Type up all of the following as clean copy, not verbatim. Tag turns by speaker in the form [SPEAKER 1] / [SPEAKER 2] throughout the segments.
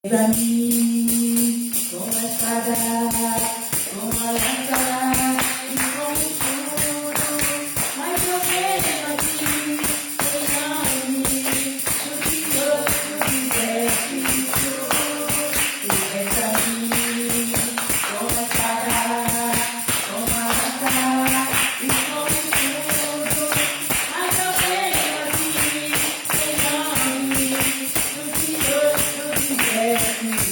[SPEAKER 1] Pra mim, como a espada, como a lança e como tudo, mas eu venho aqui, sem o que outro fizesse tu. Tu és pra mim, como a espada, como a lança e como tudo, mas eu venho aqui, sem o que outro fizesse tu.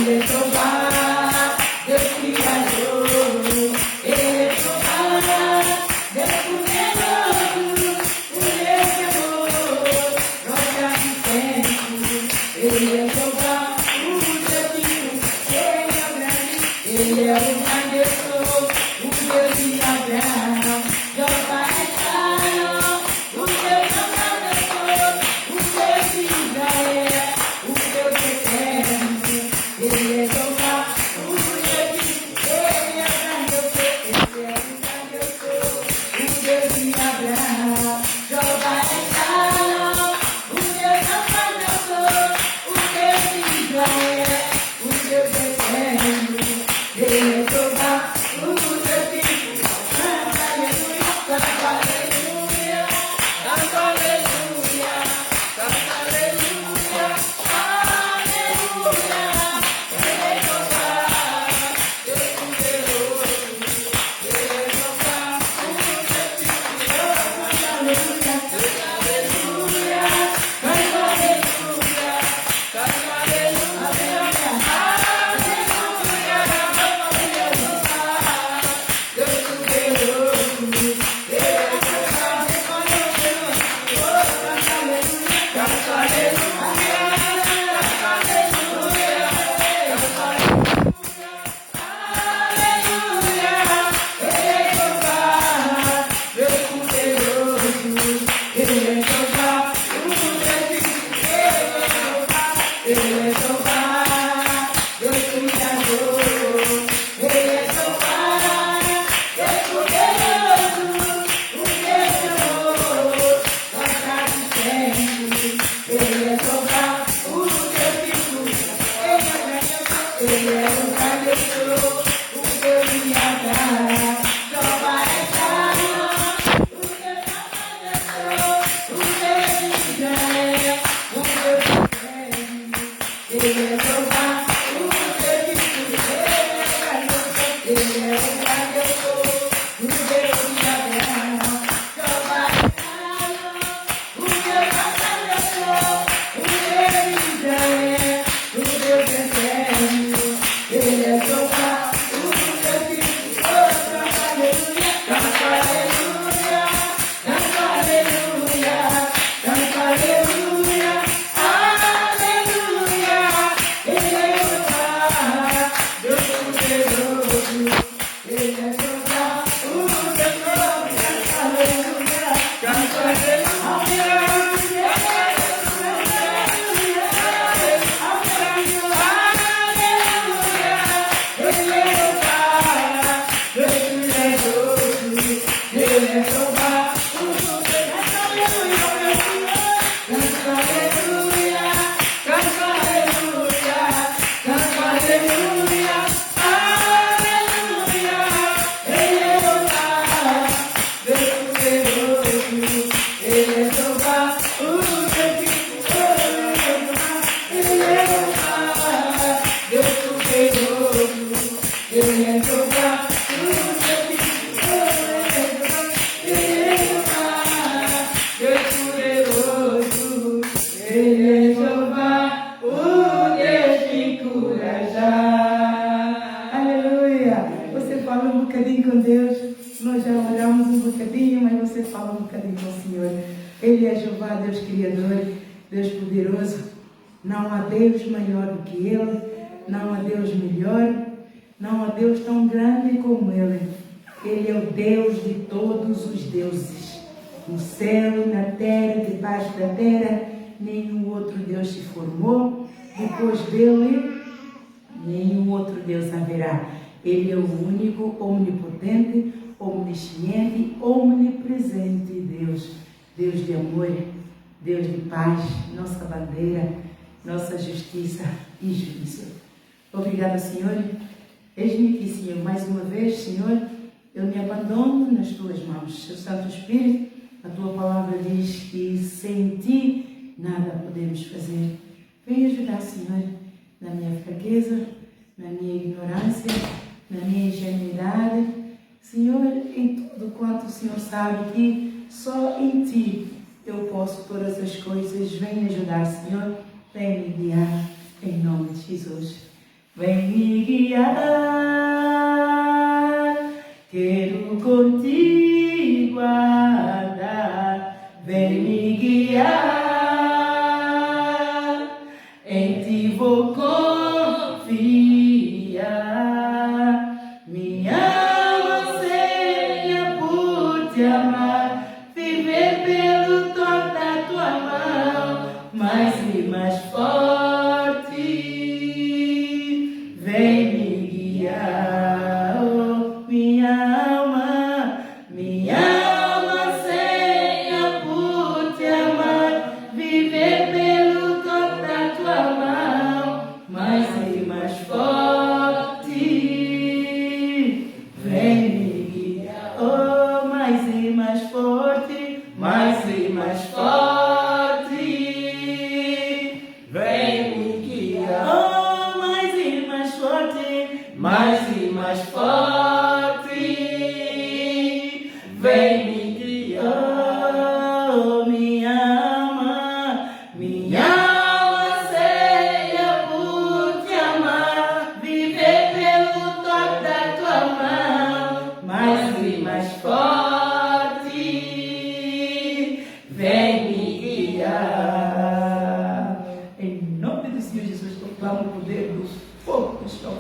[SPEAKER 1] Ele é Jeová, Deus Criador. Ele é Jeová, Deus poderoso, o Deus amor, rocha de sempre. Ele é Jeová, o Deus que ele é grande. Ele é o grande eu sou, o Deus de Abraão. Jeová é Israel, o Deus amado eu sou, o Deus de Israel, o Deus eterno. Ele é Jeová, o Deus que ele é grande eu sou. Ele é o grande eu sou, o Deus de Abraão. Jeová é Israel, o Deus amado eu sou, o Deus de Israel, o Deus eterno. Ele é Jeová, o Deus que canta aleluia, canta aleluia, canta aleluia, canta aleluia, aleluia. Ele é Jeová, Deus poderoso. Ele é Jeová, o Deus que canta aleluia, canta aleluia, canta aleluia, canta aleluia, aleluia. Ele é Jeová, Deus Criador, Deus poderoso. Não há Deus maior do que Ele, não há Deus melhor, não há Deus tão grande como Ele. Ele é o Deus de todos os deuses. No céu, na terra, debaixo da terra, nenhum outro Deus se formou. Depois dele, nenhum outro Deus haverá. Ele é o único, onipotente, omnisciente, omnipresente Deus. Deus de amor, Deus de paz, nossa bandeira, nossa justiça e juízo. Obrigada, Senhor. Eis-me aqui, Senhor, mais uma vez, Senhor, eu me abandono nas Tuas mãos. Seu Santo Espírito, a Tua palavra diz que sem Ti nada podemos fazer. Vem ajudar, Senhor, na minha fraqueza, na minha ignorância, na minha ingenuidade. Senhor, em tudo quanto o Senhor sabe que só em Ti eu posso todas as coisas. Vem ajudar, Senhor. Vem me guiar, em nome de Jesus. vem me guiar, quero contigo andar, vem me guiar, em ti vou confiar, minha alma anseia por te amar, viver pelo toque da tua mão, mais e mais forte, vem me guiar, oh, minha alma anseia por te amar, viver pelo toque da tua mão, mais e mais forte, vem me guiar, oh, mais e mais forte, mais e mais forte, vem me guiar, oh, mais e mais forte, mais e mais forte, vem me guiar, oh, minha alma anseia por te amar, viver pelo toque da tua mão, mais e mais forte, vem me guiar. Em nome do Senhor Jesus, eu clamo o poder do fogo do céu.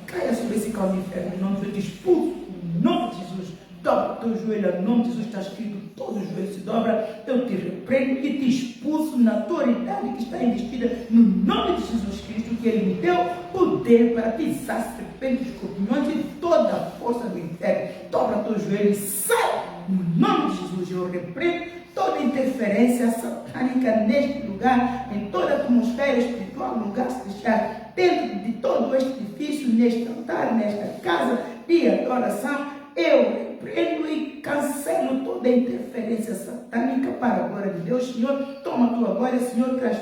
[SPEAKER 1] Caia sobre esse caldo inferno, em nome de Jesus, expulso, em nome de Jesus. Dobra o teu joelho, em nome de Jesus, está escrito, todo o joelho se dobra, eu te repreendo e te expulso na autoridade que está investida no nome de Jesus Cristo, que Ele me deu poder para pisar serpentes, escorpiões e toda a força do inferno. Dobra o teu joelho e sai, no nome de Jesus, eu repreendo toda interferência satânica neste lugar, em toda a atmosfera espiritual, no lugar celestial, dentro de todo este edifício, neste altar, nesta casa de adoração. Eu repreendo e cancelo toda a interferência satânica para a glória de Deus. Senhor, toma a tua glória, Senhor, traz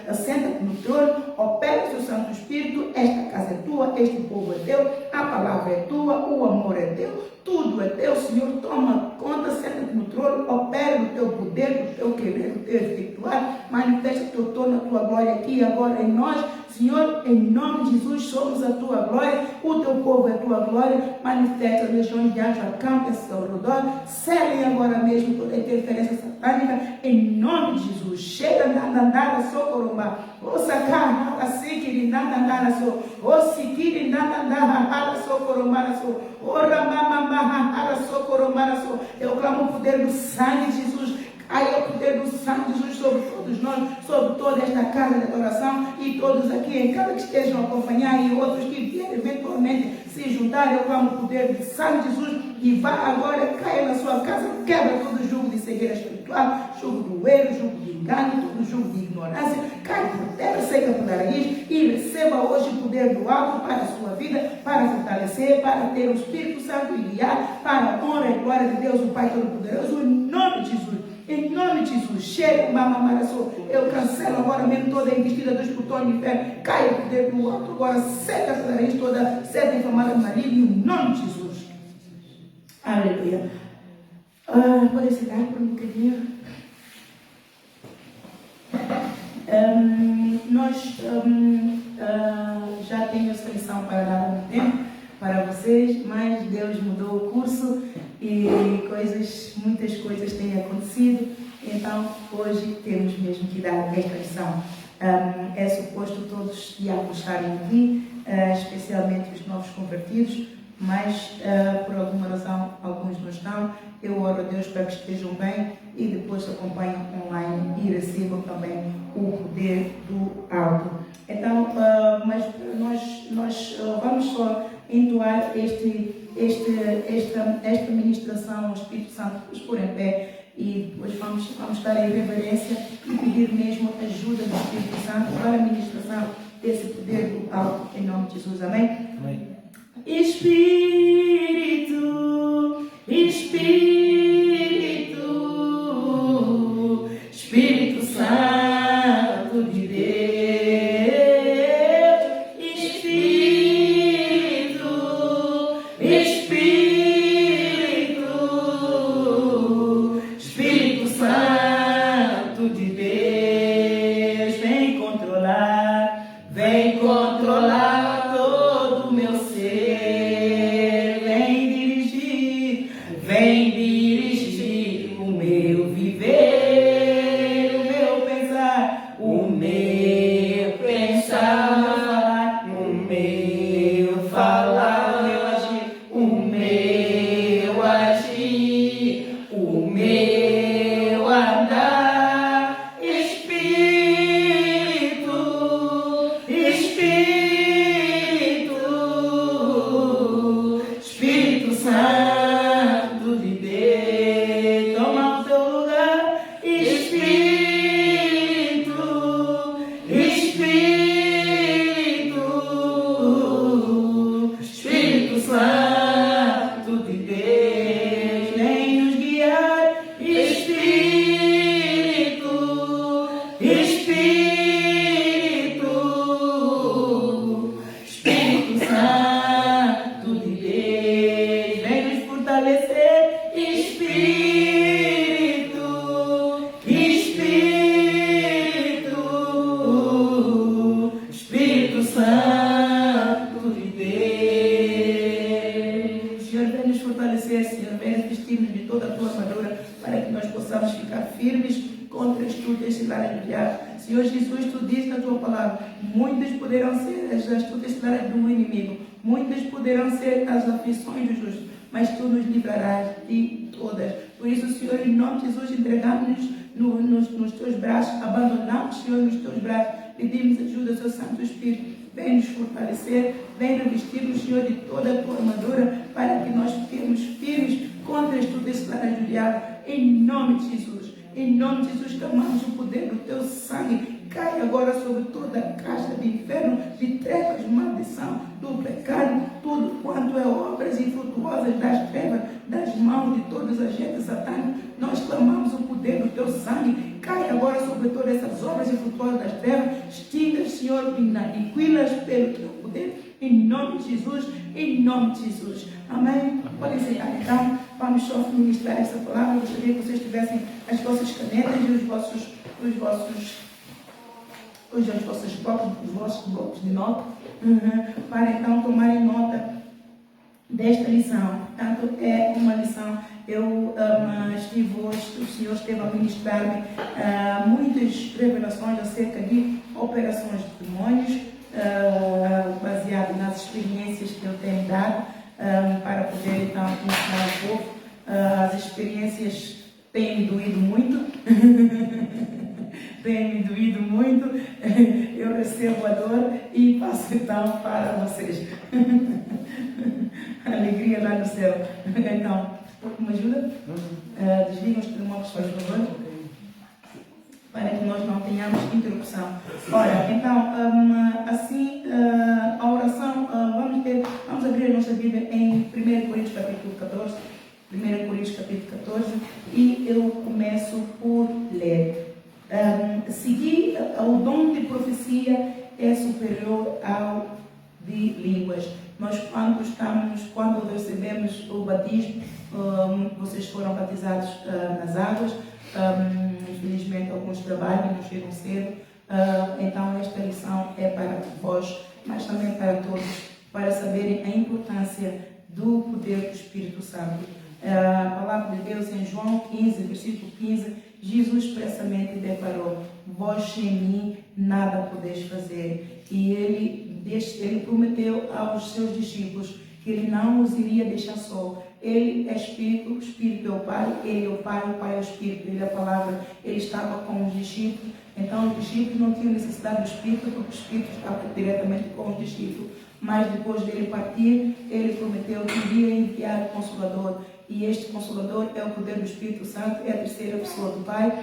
[SPEAKER 1] assenta-te no trono, opera o seu Santo Espírito. Esta casa é tua, este povo é teu, a palavra é tua, o amor é teu, tudo é teu, Senhor. Toma conta, senta-te no trono, opera o teu poder, o teu querer, o teu efetuar, manifesta o teu trono, a tua glória aqui e agora em nós. Senhor, em nome de Jesus, somos a tua glória, o teu povo é a tua glória, manifesta as legiões de anjos, acampa-se ao redor, selem agora mesmo toda a interferência satânica, em nome de Jesus. Chega nada socoromba, o sacar nada sikiri nada so, o sikiri nada socoromba so, o ramamama socoromba so. Eu clamo o poder do sangue de Jesus. Aí o poder do sangue de Jesus sobre todos nós, sobre toda esta casa de adoração e todos aqui em casa que estejam a acompanhar e outros que vierem eventualmente se juntar. Eu clamo o poder do sangue de Jesus e vá agora, caia na sua casa, quebra todo o jugo de cegueira espiritual, jugo do erro, jugo de engano, todo jugo de ignorância, cai por terra, seca por raiz e receba hoje o poder do alto para a sua vida, para fortalecer, para ter o Espírito Santo e guiar, para a honra e glória de Deus, o Pai Todo-Poderoso, em nome de Jesus. Em nome de Jesus, chega, mamamaraçô. Eu cancelo agora mesmo toda a investida dos botões de fé. Caia o poder do alto agora, seca essa raiz toda, seta inflamada do marido, em nome de Jesus. Aleluia. Pode sentar por um bocadinho. Nós já temos essa lição para dar há muito tempo para vocês, mas Deus mudou o curso e muitas coisas têm acontecido, então hoje temos mesmo que dar esta lição. É suposto todos diáconos estarem aqui, especialmente os novos convertidos, mas por alguma razão alguns não estão. Eu oro a Deus para que estejam bem e depois acompanhem online e recebam também o poder do alto. Então, mas nós vamos só entoar esta ministração ao Espírito Santo, vamos pôr em pé e depois vamos estar em reverência e pedir mesmo ajuda do Espírito Santo para a ministração desse poder do alto, em nome de Jesus. Amém?
[SPEAKER 2] Amém.
[SPEAKER 1] Espírito, Espírito Santo de Deus, Espírito Santo de Deus, vem controlar muitas poderão ser as astutas ciladas do inimigo, muitas poderão ser as aflições do justo, mas tu nos livrarás de todas. Por isso, Senhor, em nome de Jesus, entregamos-nos nos teus braços, abandonamos, Senhor, nos teus braços, pedimos ajuda, Seu Santo Espírito. Vem nos fortalecer, vem revestir-nos, Senhor, de toda a tua armadura, para que nós fiquemos firmes contra as astutas ciladas do diabo, em nome de Jesus. Em nome de Jesus, clamamos o poder do teu sangue. Cai agora sobre toda a caixa de inferno, de trevas, maldição, do pecado, tudo quanto é obras infrutuosas das trevas, das mãos de todos os agentes satânicos. Nós clamamos o poder do teu sangue. Cai agora sobre todas essas obras infrutuosas das trevas. Extinga, Senhor, e aniquila-as pelo teu poder. Em nome de Jesus, em nome de Jesus. Amém? Podem sentar então. Vamos só ministrar essa palavra. Eu gostaria que vocês tivessem as vossas canetas e os vossos blocos de nota, para então tomarem nota desta lição. Portanto, é uma lição. Eu estive hoje, o Senhor esteve a ministrar-me muitas revelações acerca de operações de demônios, baseado nas experiências que eu tenho dado, para poder então mostrar ao povo. As experiências têm me doído muito. Tem me doído muito, eu recebo a dor e passo então para vocês. Alegria lá no céu. Então, me ajuda? Desligam os telemóveis, por favor, para que nós não tenhamos interrupção. Ora, então, assim, a oração, vamos abrir a nossa Bíblia em 1 Coríntios capítulo 14, 1 Coríntios capítulo 14, e eu começo por ler. Seguir o dom de profecia é superior ao de línguas. Nós quando recebemos o batismo, vocês foram batizados nas águas. Infelizmente alguns trabalham, não chegam cedo. Então esta lição é para vós, mas também para todos, para saberem a importância do poder do Espírito Santo. A palavra de Deus em João 15, versículo 15, Jesus expressamente declarou: vós sem mim nada podeis fazer. E ele prometeu aos seus discípulos que ele não os iria deixar só. Ele é Espírito, o Espírito é o Pai, ele é o Pai é o Espírito, ele é a palavra. Ele estava com os discípulos, então os discípulos não tinham necessidade do Espírito, porque o Espírito estava diretamente com os discípulos. Mas depois dele partir, ele prometeu que iria enviar o Consolador. E este Consolador é o poder do Espírito Santo, é a terceira pessoa do Pai,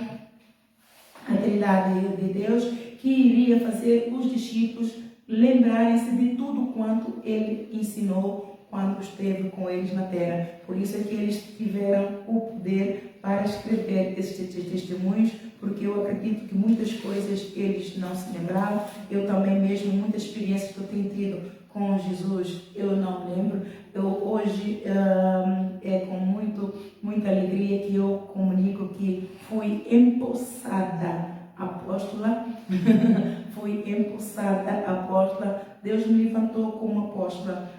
[SPEAKER 1] a Trindade de Deus, que iria fazer os discípulos lembrarem-se de tudo quanto ele ensinou quando esteve com eles na terra. Por isso é que eles tiveram o poder para escrever esses testemunhos, porque eu acredito que muitas coisas eles não se lembraram. Eu também mesmo, muitas experiências que eu tenho tido com Jesus, eu não lembro. Hoje é com muita alegria que eu comunico que fui empossada apóstola. Fui empossada apóstola. Deus me levantou como apóstola.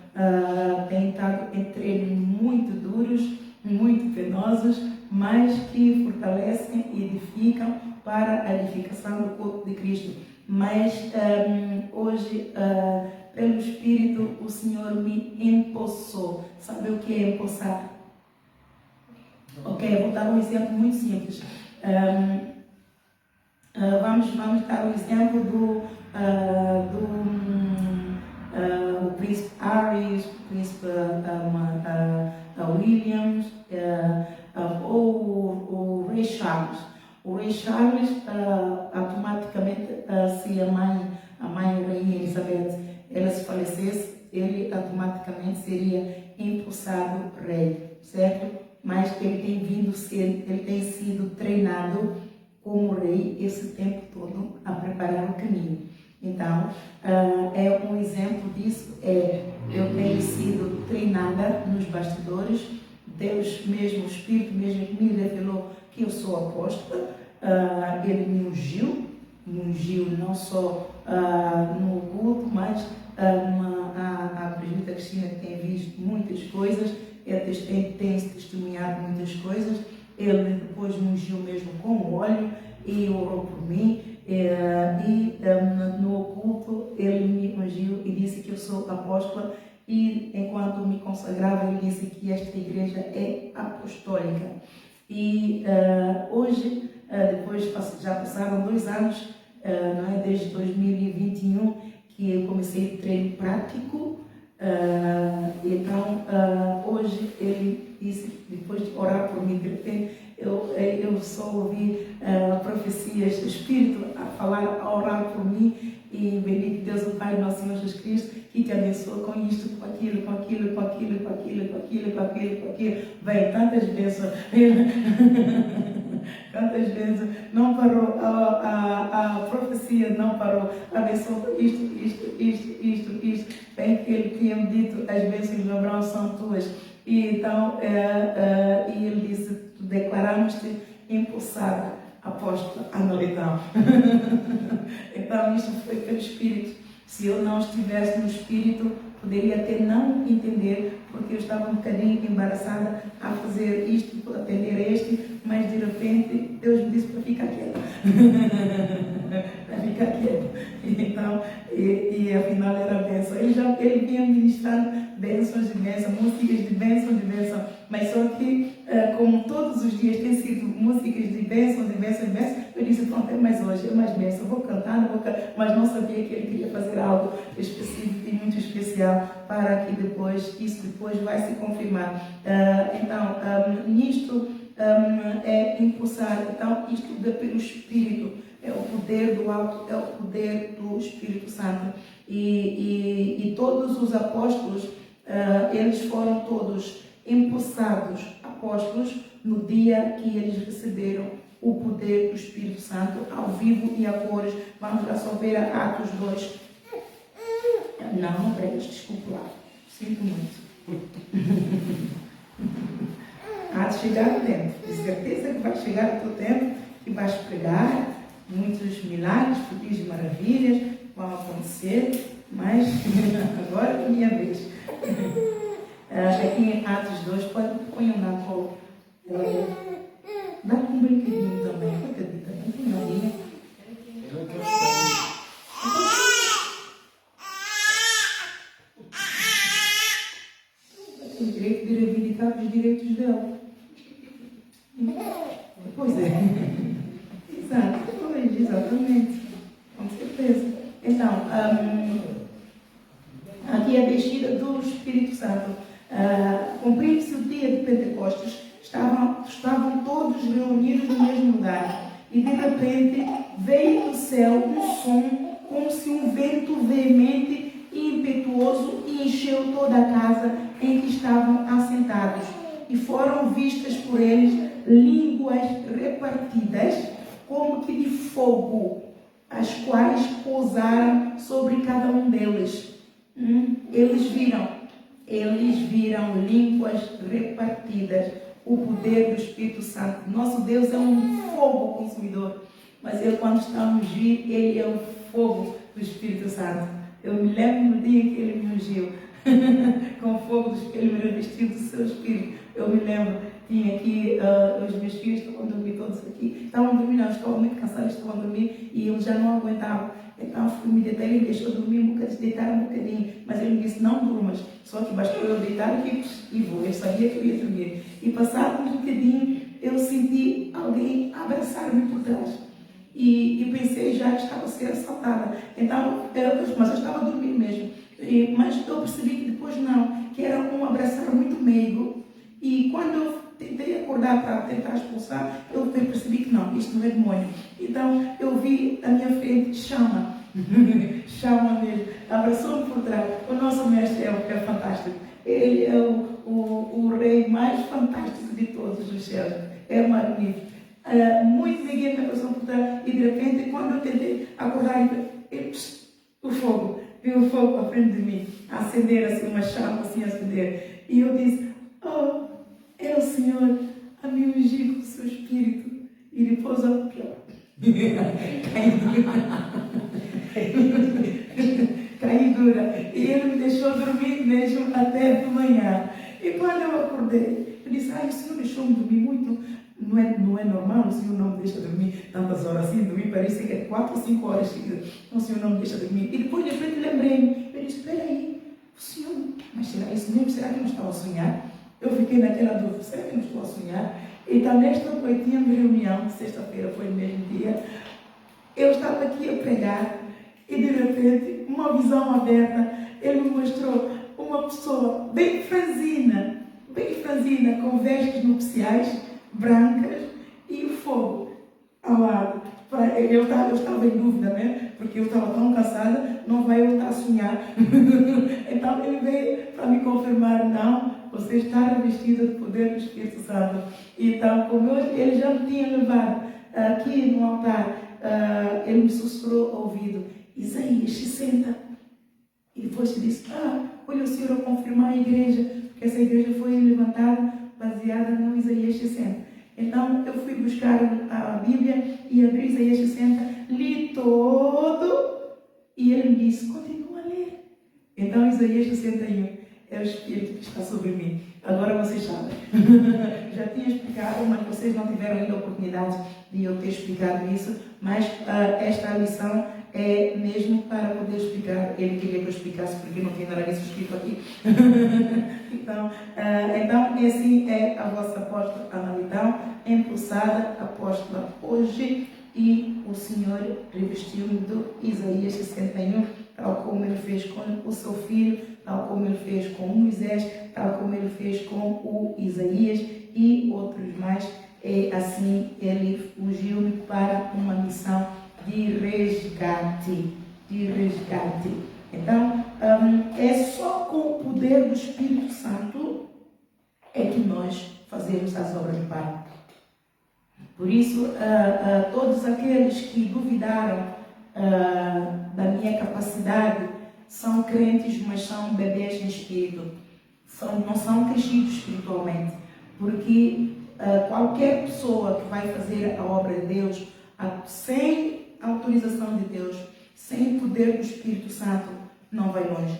[SPEAKER 1] Tem estado em treinos muito duros, muito penosos, mas que fortalecem e edificam para a edificação do corpo de Cristo. Mas hoje, pelo Espírito, o Senhor me empossou. Sabe o que é empossar? Ok, vou dar um exemplo muito simples. Vamos dar o exemplo do príncipe Harry, príncipe Williams, ou o rei Charles. O rei Charles, automaticamente, se a mãe rainha Elizabeth, ela se falecesse, ele automaticamente seria empossado rei, certo? Mas ele tem sido treinado como rei esse tempo todo a preparar o caminho. Então, é um exemplo disso. Eu tenho sido treinada nos bastidores. Deus mesmo, o Espírito mesmo me revelou que eu sou apóstola. Ele me ungiu não só no culto, mas a presbítera Cristina tem visto muitas coisas, tem testemunhado muitas coisas. Ele depois me ungiu mesmo com o óleo e orou por mim. No culto ele me ungiu e disse que eu sou apóstola, e enquanto me consagrava ele disse que esta igreja é apostólica. E hoje, depois já passaram 2 anos, não é? Desde 2021 que eu comecei o treino prático. Então hoje ele disse, depois de orar por mim, de repente eu só ouvi profecias do Espírito a falar, a orar por mim, e bendito Deus, o Pai, nosso Senhor Jesus Cristo, que te abençoa com isto, com aquilo, com aquilo, com aquilo, com aquilo, com aquilo, com aquilo, com aquilo. Vem tantas bênçãos. Tantas vezes não parou, a profecia não parou, abençoou isto. Bem que ele tinha me dito, as bênçãos de Abraão são tuas. E então, e ele disse, declaramos-te impulsada, apóstola Analitão. Então, isso foi pelo Espírito. Se eu não estivesse no Espírito, poderia até não entender, porque eu estava um bocadinho embaraçada a fazer isto, a atender a este, mas de repente Deus me disse para ficar quieta. Para ficar quieta. Então, e afinal era bênção. Ele vinha ministrando bênçãos de bênção, músicas de bênção, mas só que, como todos os dias tem sido músicas de bênção, eu disse, pronto, é mais hoje, é mais bênção, vou cantar, mas não sabia que ele queria fazer algo específico e muito especial para que isso depois vai se confirmar. Então, nisto é impulsar, então isto pelo Espírito, é o poder do alto, é o poder do Espírito Santo. E todos os apóstolos, eles foram todos impulsados apóstolos no dia que eles receberam o poder do Espírito Santo, ao vivo e a cores. Vamos lá só ver Atos 2. Não pregas, desculpa lá. Sinto muito. Há de chegar o tempo. De certeza que vai chegar o teu tempo e vais pregar. Muitos milagres, prodígios e maravilhas vão acontecer, mas agora é a minha vez. Aqui em Atos 2, ponham na colo. Dá um brinquedinho também, coitadinha, também uma linha. Tem direito de reivindicar os direitos dela. Pois é. Exatamente. Com certeza. Então, aqui é a descida do Espírito Santo. Cumprindo-se o dia de Pentecostes, estavam todos reunidos no mesmo lugar. E de repente veio do céu um som, como se um vento veemente e impetuoso, e encheu toda a casa em que estavam assentados. E foram vistas por eles línguas repartidas, como que de fogo, as quais pousaram sobre cada um deles. Eles viram línguas repartidas, o poder do Espírito Santo. Nosso Deus é um fogo consumidor, mas ele, quando está a ungir, ele é o fogo do Espírito Santo. Eu me lembro do dia que ele me ungiu, com o fogo do Espírito, ele me revestiu do seu Espírito. Eu me lembro, tinha aqui, os meus filhos estavam a dormir todos aqui, estavam dormindo, eu estava muito cansada, estavam a dormir e eu já não aguentava. Então fui me deitar, ele me deixou dormir um bocadinho, deitar um bocadinho, mas ele me disse, não durmas, só que bastou eu deitar aqui e vou. Eu sabia que eu ia dormir. E passado um bocadinho, eu senti alguém abraçar-me por trás. E pensei já que estava a ser assaltada. Então, mas eu estava a dormir mesmo. Mas eu percebi que depois não, que era um abraçar muito meigo. E quando eu tentei acordar para tentar expulsar, eu percebi que não, isto não é demônio. Então eu vi à minha frente chama, chama mesmo, abraçou-me por trás. O nosso mestre é fantástico, ele é o rei mais fantástico de todos os céus, é magnífico. Muito ninguém me abraçou por trás e de repente, quando eu tentei acordar, o fogo, veio o fogo à frente de mim, a acender assim, uma chama assim a acender. E eu disse, oh, é o Senhor a me ungir com o seu Espírito. E depois eu caí dura. E ele me deixou dormir mesmo até de manhã. E quando eu acordei, eu disse, o Senhor deixou-me dormir muito. não é normal, o Senhor não me deixa dormir tantas horas assim, dormir parece que é 4 ou 5 horas seguidas, o Senhor não me deixa dormir. E depois de repente lembrei-me, eu disse, espera aí, o Senhor, mas será isso mesmo? Será que eu não estava a sonhar? Eu fiquei naquela dúvida, será que eu não estou a sonhar? Então nesta noitinha de reunião, sexta-feira foi o mesmo dia, eu estava aqui a pregar e de repente, uma visão aberta, ele me mostrou uma pessoa bem franzina, com vestes nupciais brancas e o fogo ao lado. Eu estava em dúvida, né? Porque eu estava tão cansada, não vai eu estar a sonhar. Então ele veio para me confirmar, não, você está revestida do poder do Espírito Santo. Então, como ele já me tinha levado aqui no altar, ele me sussurrou ao ouvido, Isaías, 60. E depois disse, olha o Senhor a confirmar a igreja, porque essa igreja foi levantada baseada no Isaías 60. Então eu fui buscar a Bíblia e abri Isaías 60, li todo e ele me disse, continua a ler. Então Isaías 61 é o Espírito que está sobre mim. Agora vocês sabem. Já tinha explicado, mas vocês não tiveram ainda a oportunidade de eu ter explicado isso, mas esta lição é mesmo para poder explicar. Ele queria que eu explicasse porque não tinha nada disso escrito aqui. Então, assim é a vossa apóstola Ana Lidão, impulsada apóstola hoje, e o Senhor revestiu-me do Isaías 61, tal como ele fez com o seu filho, tal como ele fez com Moisés, tal como ele fez com o Isaías e outros mais. E assim ele ungiu-me para uma missão de resgate. Então, é só com o poder do Espírito Santo é que nós fazemos as obras do Pai. Por isso, todos aqueles que duvidaram da minha capacidade são crentes, mas são bebês em espírito. Não são crescidos espiritualmente. Porque qualquer pessoa que vai fazer a obra de Deus sem autorização de Deus, sem o poder do Espírito Santo, não vai longe.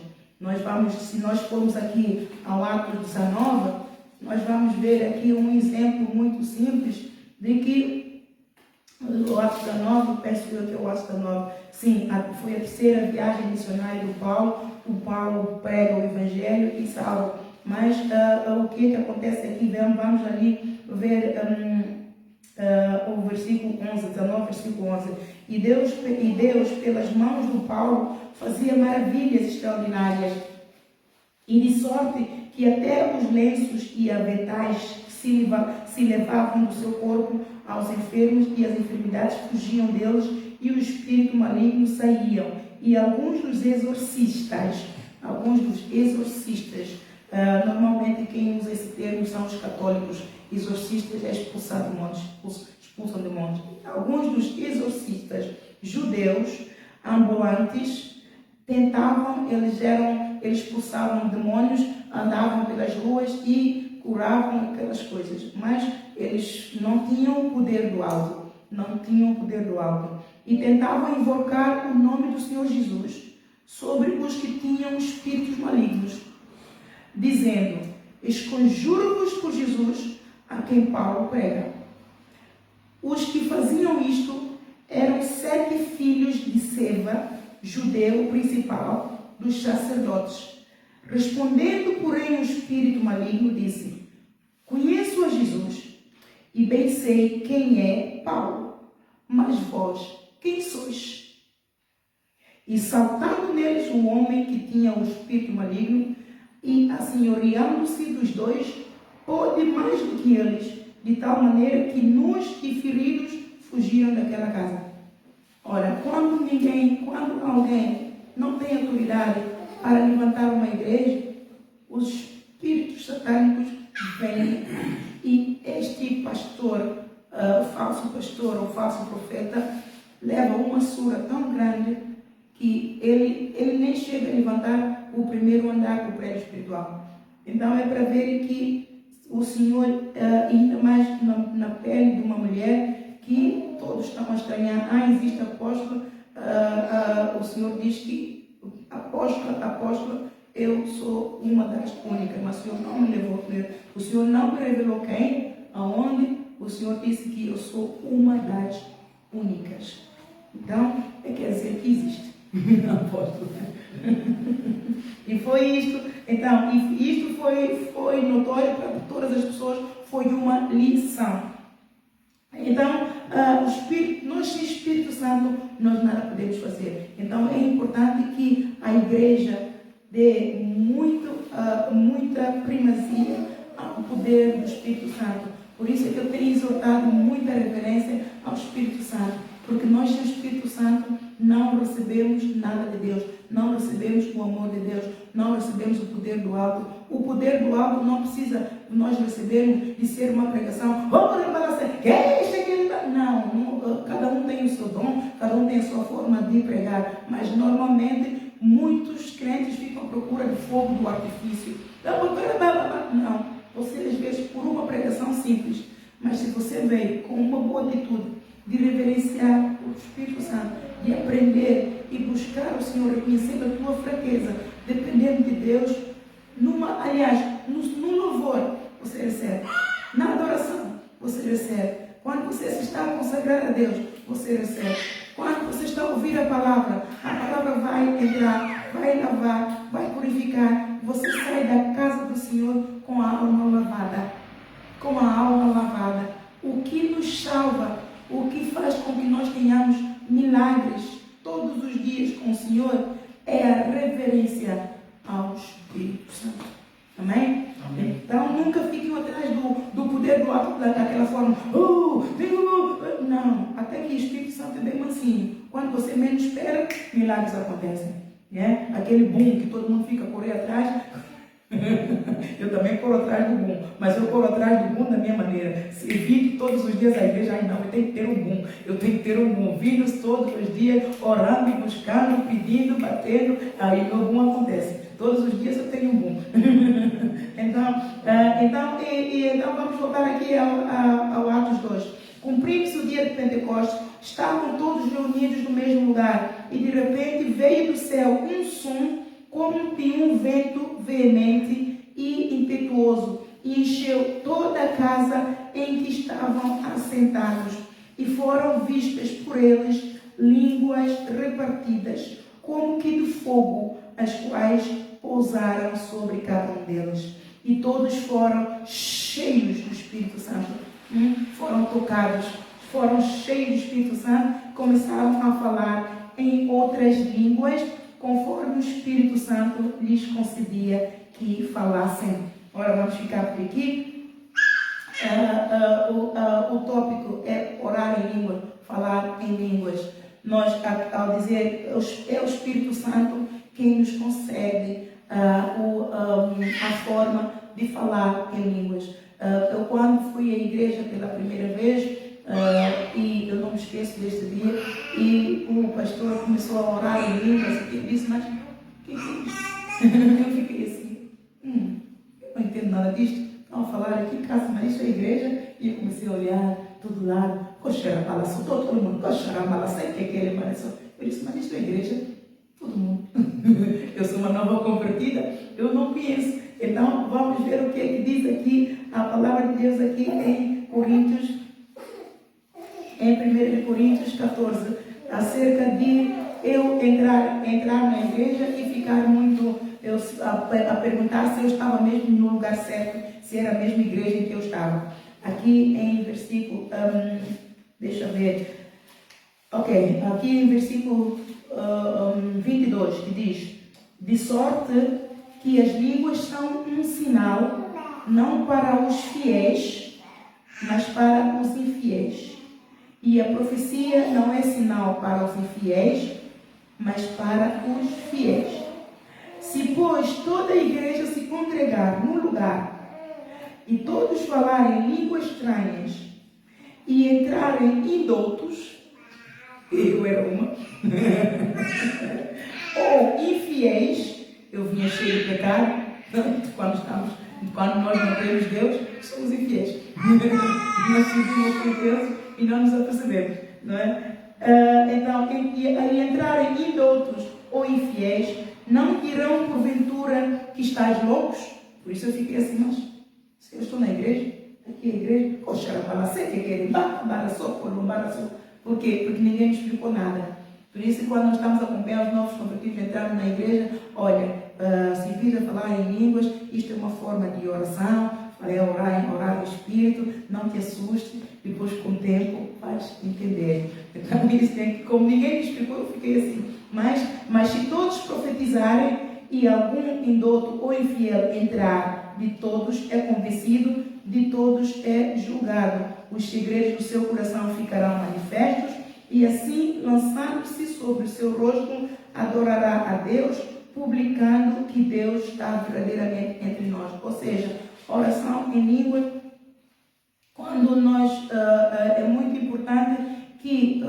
[SPEAKER 1] Se nós formos aqui ao Atos 19, nós vamos ver aqui um exemplo muito simples de que o Atos 19, penso eu que é o Atos 19, sim, foi a terceira viagem missionária do Paulo. O Paulo prega o Evangelho e salva. Mas o que acontece aqui? Vamos ali ver o versículo 11, 19, versículo 11. E Deus, pelas mãos do Paulo, fazia maravilhas extraordinárias, e de sorte que até os lenços e aventais se levavam do seu corpo aos enfermos, e as enfermidades fugiam deles, e o espírito maligno saíam. E alguns dos exorcistas, normalmente quem usa esse termo são os católicos. Exorcistas é expulsar demônios, expulsam demônios. Alguns dos exorcistas judeus ambulantes tentavam, eles expulsavam demônios, andavam pelas ruas e curavam aquelas coisas, mas eles não tinham o poder do alto, e tentavam invocar o nome do Senhor Jesus sobre os que tinham espíritos malignos, dizendo, esconjuro-vos por Jesus, a quem Paulo prega. Os que faziam isto eram 7 filhos de Seva, judeu principal dos sacerdotes. Respondendo, porém, o espírito maligno disse, conheço a Jesus e bem sei quem é Paulo, mas vós, quem sois? E saltando neles um homem que tinha o espírito maligno, e assenhoreando-se dos dois, pôde mais do que eles, de tal maneira que nus e feridos fugiam daquela casa. Ora, quando alguém não tem autoridade para levantar uma igreja, os espíritos satânicos vêm, e este pastor, falso pastor ou falso profeta, leva uma surra tão grande que ele nem chega a levantar o primeiro andar do prédio espiritual. Então é para ver que o Senhor, ainda mais na pele de uma mulher, que todos estão a estranhar, existe apóstola, o Senhor diz que apóstola, eu sou uma das únicas, mas o Senhor não me levou, o Senhor não me revelou quem, aonde, o Senhor disse que eu sou uma das únicas. Então, quer dizer que existe. Apóstolo. E foi isto. Então, isto foi notório para todas as pessoas, foi uma lição. Então, nós sem Espírito Santo, nós nada podemos fazer. Então, é importante que a igreja dê muita primazia ao poder do Espírito Santo. Por isso é que eu tenho exortado muita reverência ao Espírito Santo. Porque nós sem o Espírito Santo não recebemos nada de Deus. Não recebemos o amor de Deus. Não recebemos o poder do alto. O poder do alto não precisa nós recebermos de ser uma pregação. Não, cada um tem o seu dom, cada um tem a sua forma de pregar. Mas normalmente muitos crentes ficam à procura de fogo do artifício. Não, você às vezes por uma pregação simples, mas se você veio com uma boa atitude de reverenciar o Espírito Santo, de aprender e buscar o Senhor, reconhecendo a tua fraqueza, dependendo de Deus, no louvor você recebe, na adoração você recebe. Quando você se está a consagrar a Deus, você recebe. Quando você está a ouvir a palavra vai entrar, vai lavar, vai purificar. Você sai da casa do Senhor com a alma lavada. Com a alma lavada. O que nos salva, o que faz com que nós tenhamos milagres todos os dias com o Senhor, é a reverência ao Espírito Santo. Amém? Amém. Então nunca fiquem atrás do poder do alto daquela forma. Não, até que o Espírito Santo é bem mansinho. Quando você menos espera, milagres acontecem. Né? Aquele boom que todo mundo fica correndo atrás. Eu também corro atrás do boom, mas eu corro atrás do boom da minha maneira. Se vir todos os dias à igreja, não, eu tenho que ter um boom. Eu tenho que ter um boom. Vindo todos os dias, orando e buscando, pedindo, batendo, aí o boom acontece. Todos os dias eu tenho um boom. Então vamos voltar aqui ao Atos 2. Cumprindo-se o dia de Pentecostes, estavam todos reunidos no mesmo lugar, e de repente veio do céu um som como de um vento veemente e impetuoso, e encheu toda a casa em que estavam assentados, e foram vistas por eles línguas repartidas, como que de fogo, as quais pousaram sobre cada um deles. E todos foram cheios do Espírito Santo. Foram tocados, foram cheios do Espírito Santo, começaram a falar em outras línguas, conforme o Espírito Santo lhes concedia que falassem. Agora vamos ficar por aqui. O tópico é orar em língua, falar em línguas. Nós, ao dizer, é o Espírito Santo quem nos concede a forma de falar em línguas. Eu quando fui à igreja pela primeira vez, e eu não me esqueço deste dia, e o pastor começou a orar em línguas, e ele disse, mas o que é isso? Eu fiquei assim, eu não entendo nada disto, estão a falar aqui em casa, mas isto é a igreja, e eu comecei a olhar todo lado, todo mundo, eu disse, mas isto é a igreja, todo mundo. Eu sou uma nova convertida, eu não conheço. Então vamos ver o que é que diz aqui a palavra de Deus aqui em 1 Coríntios 14, acerca de eu entrar na igreja e ficar muito, a perguntar se eu estava mesmo no lugar certo, se era a mesma igreja em que eu estava. Aqui em versículo, deixa eu ver, aqui em versículo 22, que diz, de sorte que as línguas são um sinal, não para os fiéis, mas para os infiéis. E a profecia não é sinal para os infiéis, mas para os fiéis. Se, pois, toda a igreja se congregar num lugar, e todos falarem línguas estranhas, e entrarem indoutos, eu era uma, ou infiéis, eu vinha cheio de pecado, quando nós não temos Deus, somos infiéis. Nós vivemos com Deus e não nos apercebemos, não é? Então, e entrarem indoutos ou infiéis, não dirão porventura que estás loucos? Por isso eu fiquei assim, mas se eu estou na igreja, que a igreja, por quê? Porque ninguém me explicou nada. Por isso, quando nós estamos a acompanhar os novos convertidos entrando na igreja, olha, se vir a falar em línguas, isto é uma forma de oração, é orar no Espírito, não te assuste, depois com o tempo vais entender. Então, como ninguém me explicou, eu fiquei assim. Mas se todos profetizarem e algum indoto ou infiel entrar, de todos é convencido, de todos é julgado. Os segredos do seu coração ficarão manifestos, e assim, lançando-se sobre o seu rosto, adorará a Deus, publicando que Deus está verdadeiramente entre nós. Ou seja, oração em língua, quando nós, é muito importante que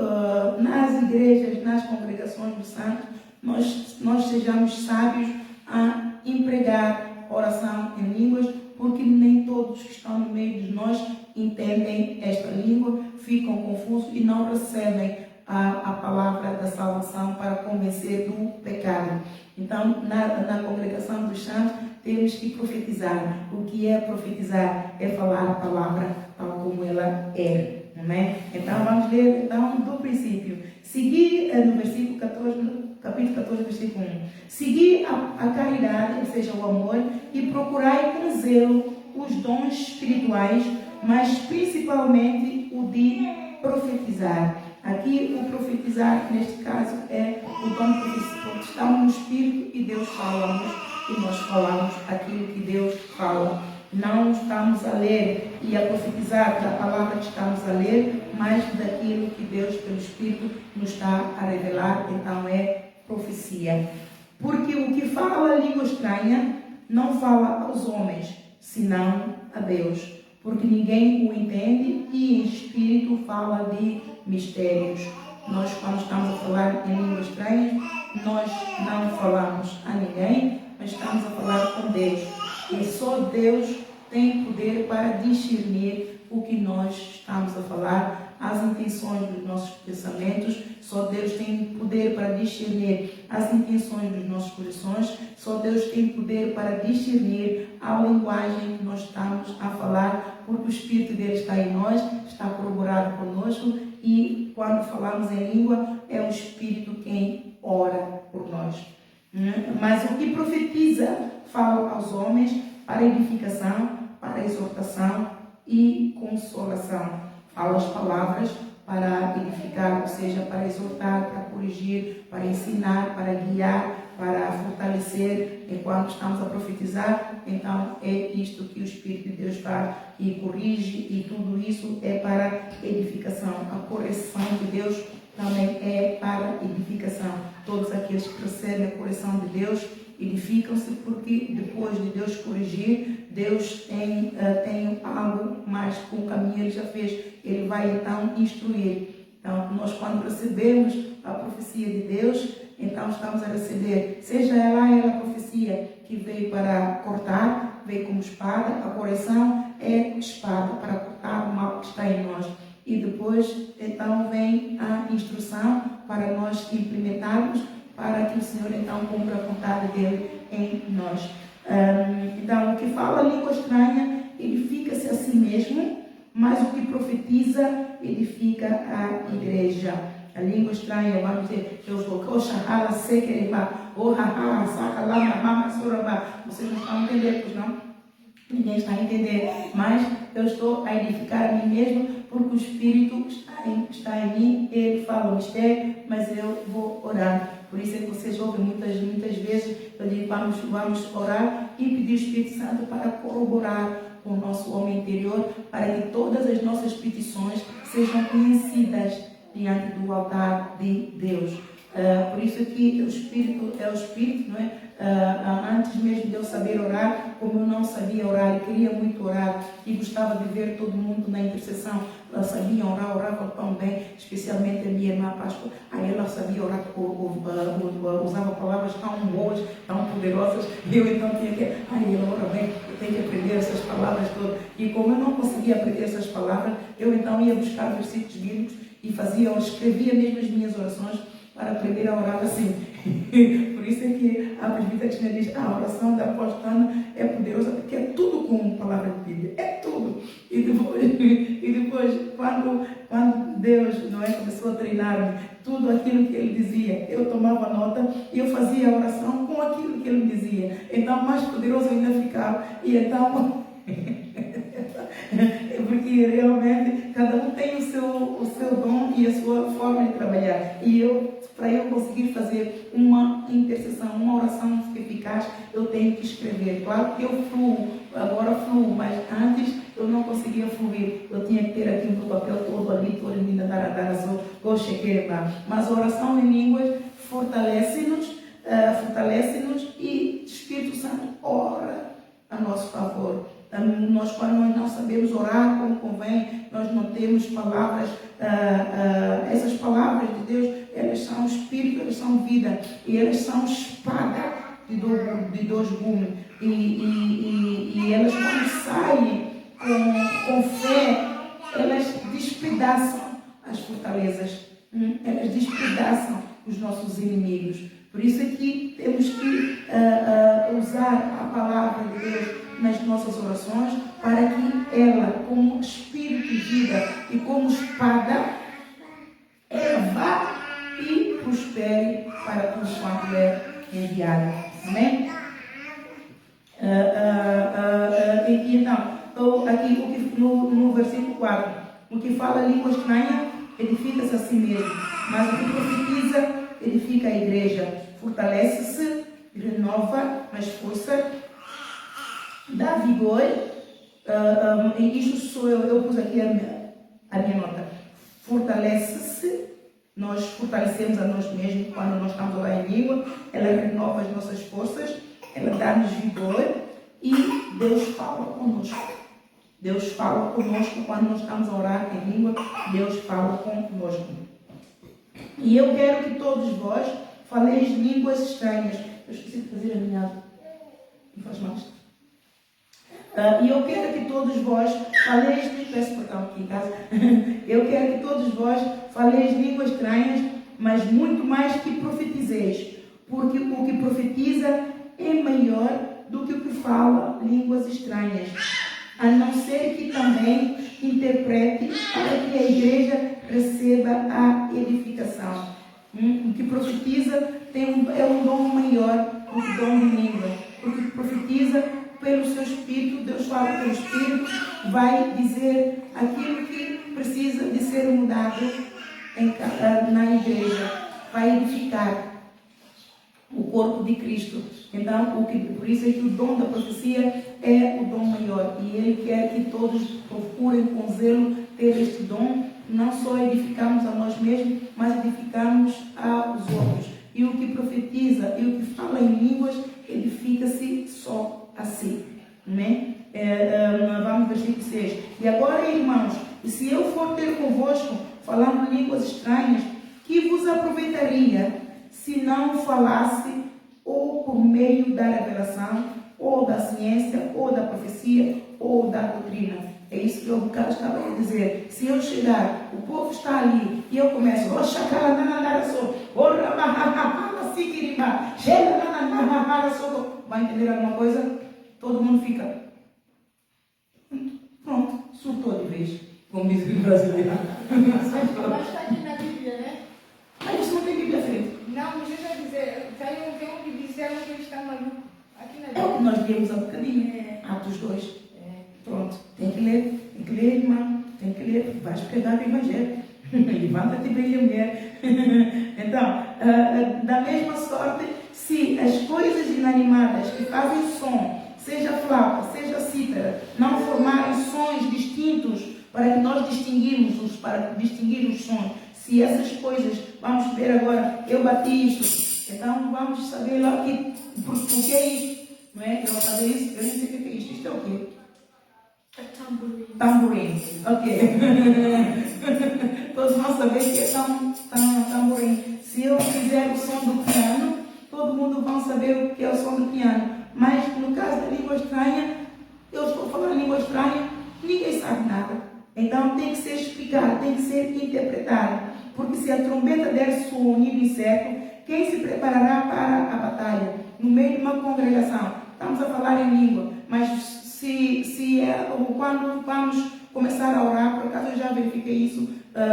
[SPEAKER 1] nas igrejas, nas congregações dos santos, nós sejamos sábios a empregar oração em línguas, porque nem todos que estão no meio de nós entendem esta língua, ficam confusos e não recebem a palavra da salvação para convencer do pecado. Então, na congregação dos santos, temos que profetizar. O que é profetizar? É falar a palavra tal como ela é. Não é? Então, vamos ler então, do princípio. Seguir no versículo 14, capítulo 14, versículo 1. Seguir a caridade, ou seja, o amor, e procurai com zelo os dons espirituais, mas principalmente o de profetizar. Aqui, o profetizar, neste caso, é o dom de profecia, porque estamos no Espírito e Deus fala-nos, e nós falamos aquilo que Deus fala. Não estamos a ler e a profetizar da palavra que estamos a ler, mas daquilo que Deus, pelo Espírito, nos está a revelar. Então, é profecia. Porque o que fala língua estranha não fala aos homens, senão a Deus. Porque ninguém o entende e em espírito fala de mistérios. Nós, quando estamos a falar em línguas estranhas, nós não falamos a ninguém, mas estamos a falar com Deus. E só Deus tem poder para discernir o que nós estamos a falar, as intenções dos nossos pensamentos. Só Deus tem poder para discernir as intenções dos nossos corações. Só Deus tem poder para discernir a linguagem que nós estamos a falar, porque o Espírito dele está em nós, está corroborado conosco, e quando falamos em língua, é o Espírito quem ora por nós. Mas o que profetiza fala aos homens para edificação, para exortação e consolação. Fala as palavras para edificar, ou seja, para exortar, para corrigir, para ensinar, para guiar, para fortalecer. Enquanto estamos a profetizar, então é isto que o Espírito de Deus faz e corrige, e tudo isso é para edificação. A correção de Deus também é para edificação. Todos aqueles que recebem a correção de Deus edificam-se, porque depois de Deus corrigir, Deus tem algo mais com o caminho ele já fez. Ele vai então instruir. Então, nós quando recebemos a profecia de Deus, então estamos a receber, seja ela a profecia que veio para cortar, veio como espada. A correção é espada para cortar o mal que está em nós. E depois, então, vem a instrução para nós implementarmos, para que o Senhor, então, cumpra a vontade dele em nós. Então, o que fala língua estranha edifica-se a si mesmo, mas o que profetiza edifica a igreja. A língua estranha, vamos dizer, eu vou, vocês não estão entendendo, pois não? Ninguém está a entender, mas eu estou a edificar a mim mesmo, porque o Espírito está em mim, ele fala o mistério, mas eu vou orar. Por isso é que vocês ouvem muitas vezes, eu digo, vamos orar e pedir o Espírito Santo para corroborar com o nosso homem interior, para que todas as nossas petições sejam conhecidas diante do altar de Deus. Por isso que o Espírito é o Espírito, não é? Antes mesmo de eu saber orar, como eu não sabia orar e queria muito orar e gostava de ver todo mundo na intercessão, sabia orar, orava tão bem, especialmente a minha irmã pastor. Aí ela sabia orar, usava palavras tão boas, tão poderosas, e eu então tinha que, ela ora bem, eu tenho que aprender essas palavras todas. E como eu não conseguia aprender essas palavras, eu então ia buscar versículos bíblicos e escrevia mesmo as minhas orações para aprender a orar assim. Por isso é que a presbítera Cristina diz, a oração da apóstola Ana é poderosa, porque é tudo com palavra de Bíblia, é tudo. E depois nota e eu fazia a oração com aquilo que ele me dizia. Então, mais poderoso ainda ficava. E então, porque realmente cada um tem o seu dom e a sua forma de trabalhar. E para eu conseguir fazer uma intercessão, uma oração eficaz, eu tenho que escrever. Claro que eu fluo, agora fluo, mas antes eu não conseguia fluir. Eu tinha que ter aqui um papel todo ali, todo lindo, mas a oração em línguas fortalece-nos e o Espírito Santo ora a nosso favor. Nós, quando nós não sabemos orar como convém, nós não temos palavras, essas palavras de Deus, elas são espírito, elas são vida, e elas são espada de dois gumes, e elas, quando saem com fé, elas despedaçam as fortalezas, elas despedaçam os nossos inimigos. Por isso é que temos que usar a palavra de Deus nas nossas orações, para que ela, como espírito de vida e como espada, ela vá e prospere para tudo quanto é enviado. Amém? Então, aqui no versículo 4, o que fala língua estranha edifica-se a si mesmo, mas o que profetiza edifica a igreja, fortalece-se, renova mais força, dá vigor. Isso sou eu pus aqui a minha nota. Fortalece-se, nós fortalecemos a nós mesmos quando nós estamos a orar em língua, ela renova as nossas forças, ela dá-nos vigor e Deus fala conosco. Deus fala conosco quando nós estamos a orar em língua, Deus fala conosco. E eu quero que todos vós faleis línguas estranhas. Eu esqueci de fazer a minha. Não faz mais. E eu quero que todos vós faleis, peço perdão aqui em casa, eu quero que todos vós faleis línguas estranhas, mas muito mais que profetizeis, porque o que profetiza é maior do que o que fala línguas estranhas, a não ser que também interprete para que a igreja receba a edificação. O que profetiza é um dom maior do que o dom de língua, porque profetiza pelo seu Espírito, Deus fala pelo Espírito, vai dizer aquilo que precisa de ser mudado na igreja, vai edificar o corpo de Cristo. Então, por isso é que o dom da profecia é o dom maior, e Ele quer que todos procurem com zelo ter este dom, não só edificarmos a nós mesmos, mas edificarmos aos outros. E o que profetiza e o que fala em línguas edifica-se só assim, né? Vamos versículo 6. E agora, irmãos, se eu for ter convosco falando línguas estranhas, que vos aproveitaria se não falasse ou por meio da revelação, ou da ciência, ou da profecia, ou da doutrina? É isso que o bocado estava a dizer. Se eu chegar, o povo está ali, e eu começo, vai entender alguma coisa? Todo mundo fica, pronto, surtou de vez, como diz o brasileiro.
[SPEAKER 2] Mas está aqui na Bíblia, né?
[SPEAKER 1] Mas isso não tem Bíblia frente.
[SPEAKER 2] Não, mas eu já dizer, tem um que disseram que ele está maluco. Aqui na Bíblia.
[SPEAKER 1] É o que nós vimos há bocadinho. Atos 2. Pronto, tem que ler, irmão, tem que ler, vais pregar o Evangelho. Levanta-te, brilha, mulher. Então, da mesma sorte, se as coisas inanimadas que fazem som, seja flauta, seja cítara, não formarem sons distintos para que nós para distinguir os sons, se essas coisas, vamos ver agora, eu bati isto, então vamos saber lá por que é isto, não é? Eu vou fazer isso, eu nem sei o que é isto, isto é o quê? Tamborim. Ok. Todos vão saber que é tamborim. Se eu fizer o som do piano, todo mundo vai saber o que é o som do piano. Mas no caso da língua estranha, eu estou falando língua estranha, ninguém sabe nada. Então tem que ser explicado, tem que ser interpretado. Porque se a trombeta der sonido incerto, quem se preparará para a batalha? No meio de uma congregação, estamos a falar em língua, mas quando vamos começar a orar, por acaso eu já verifiquei isso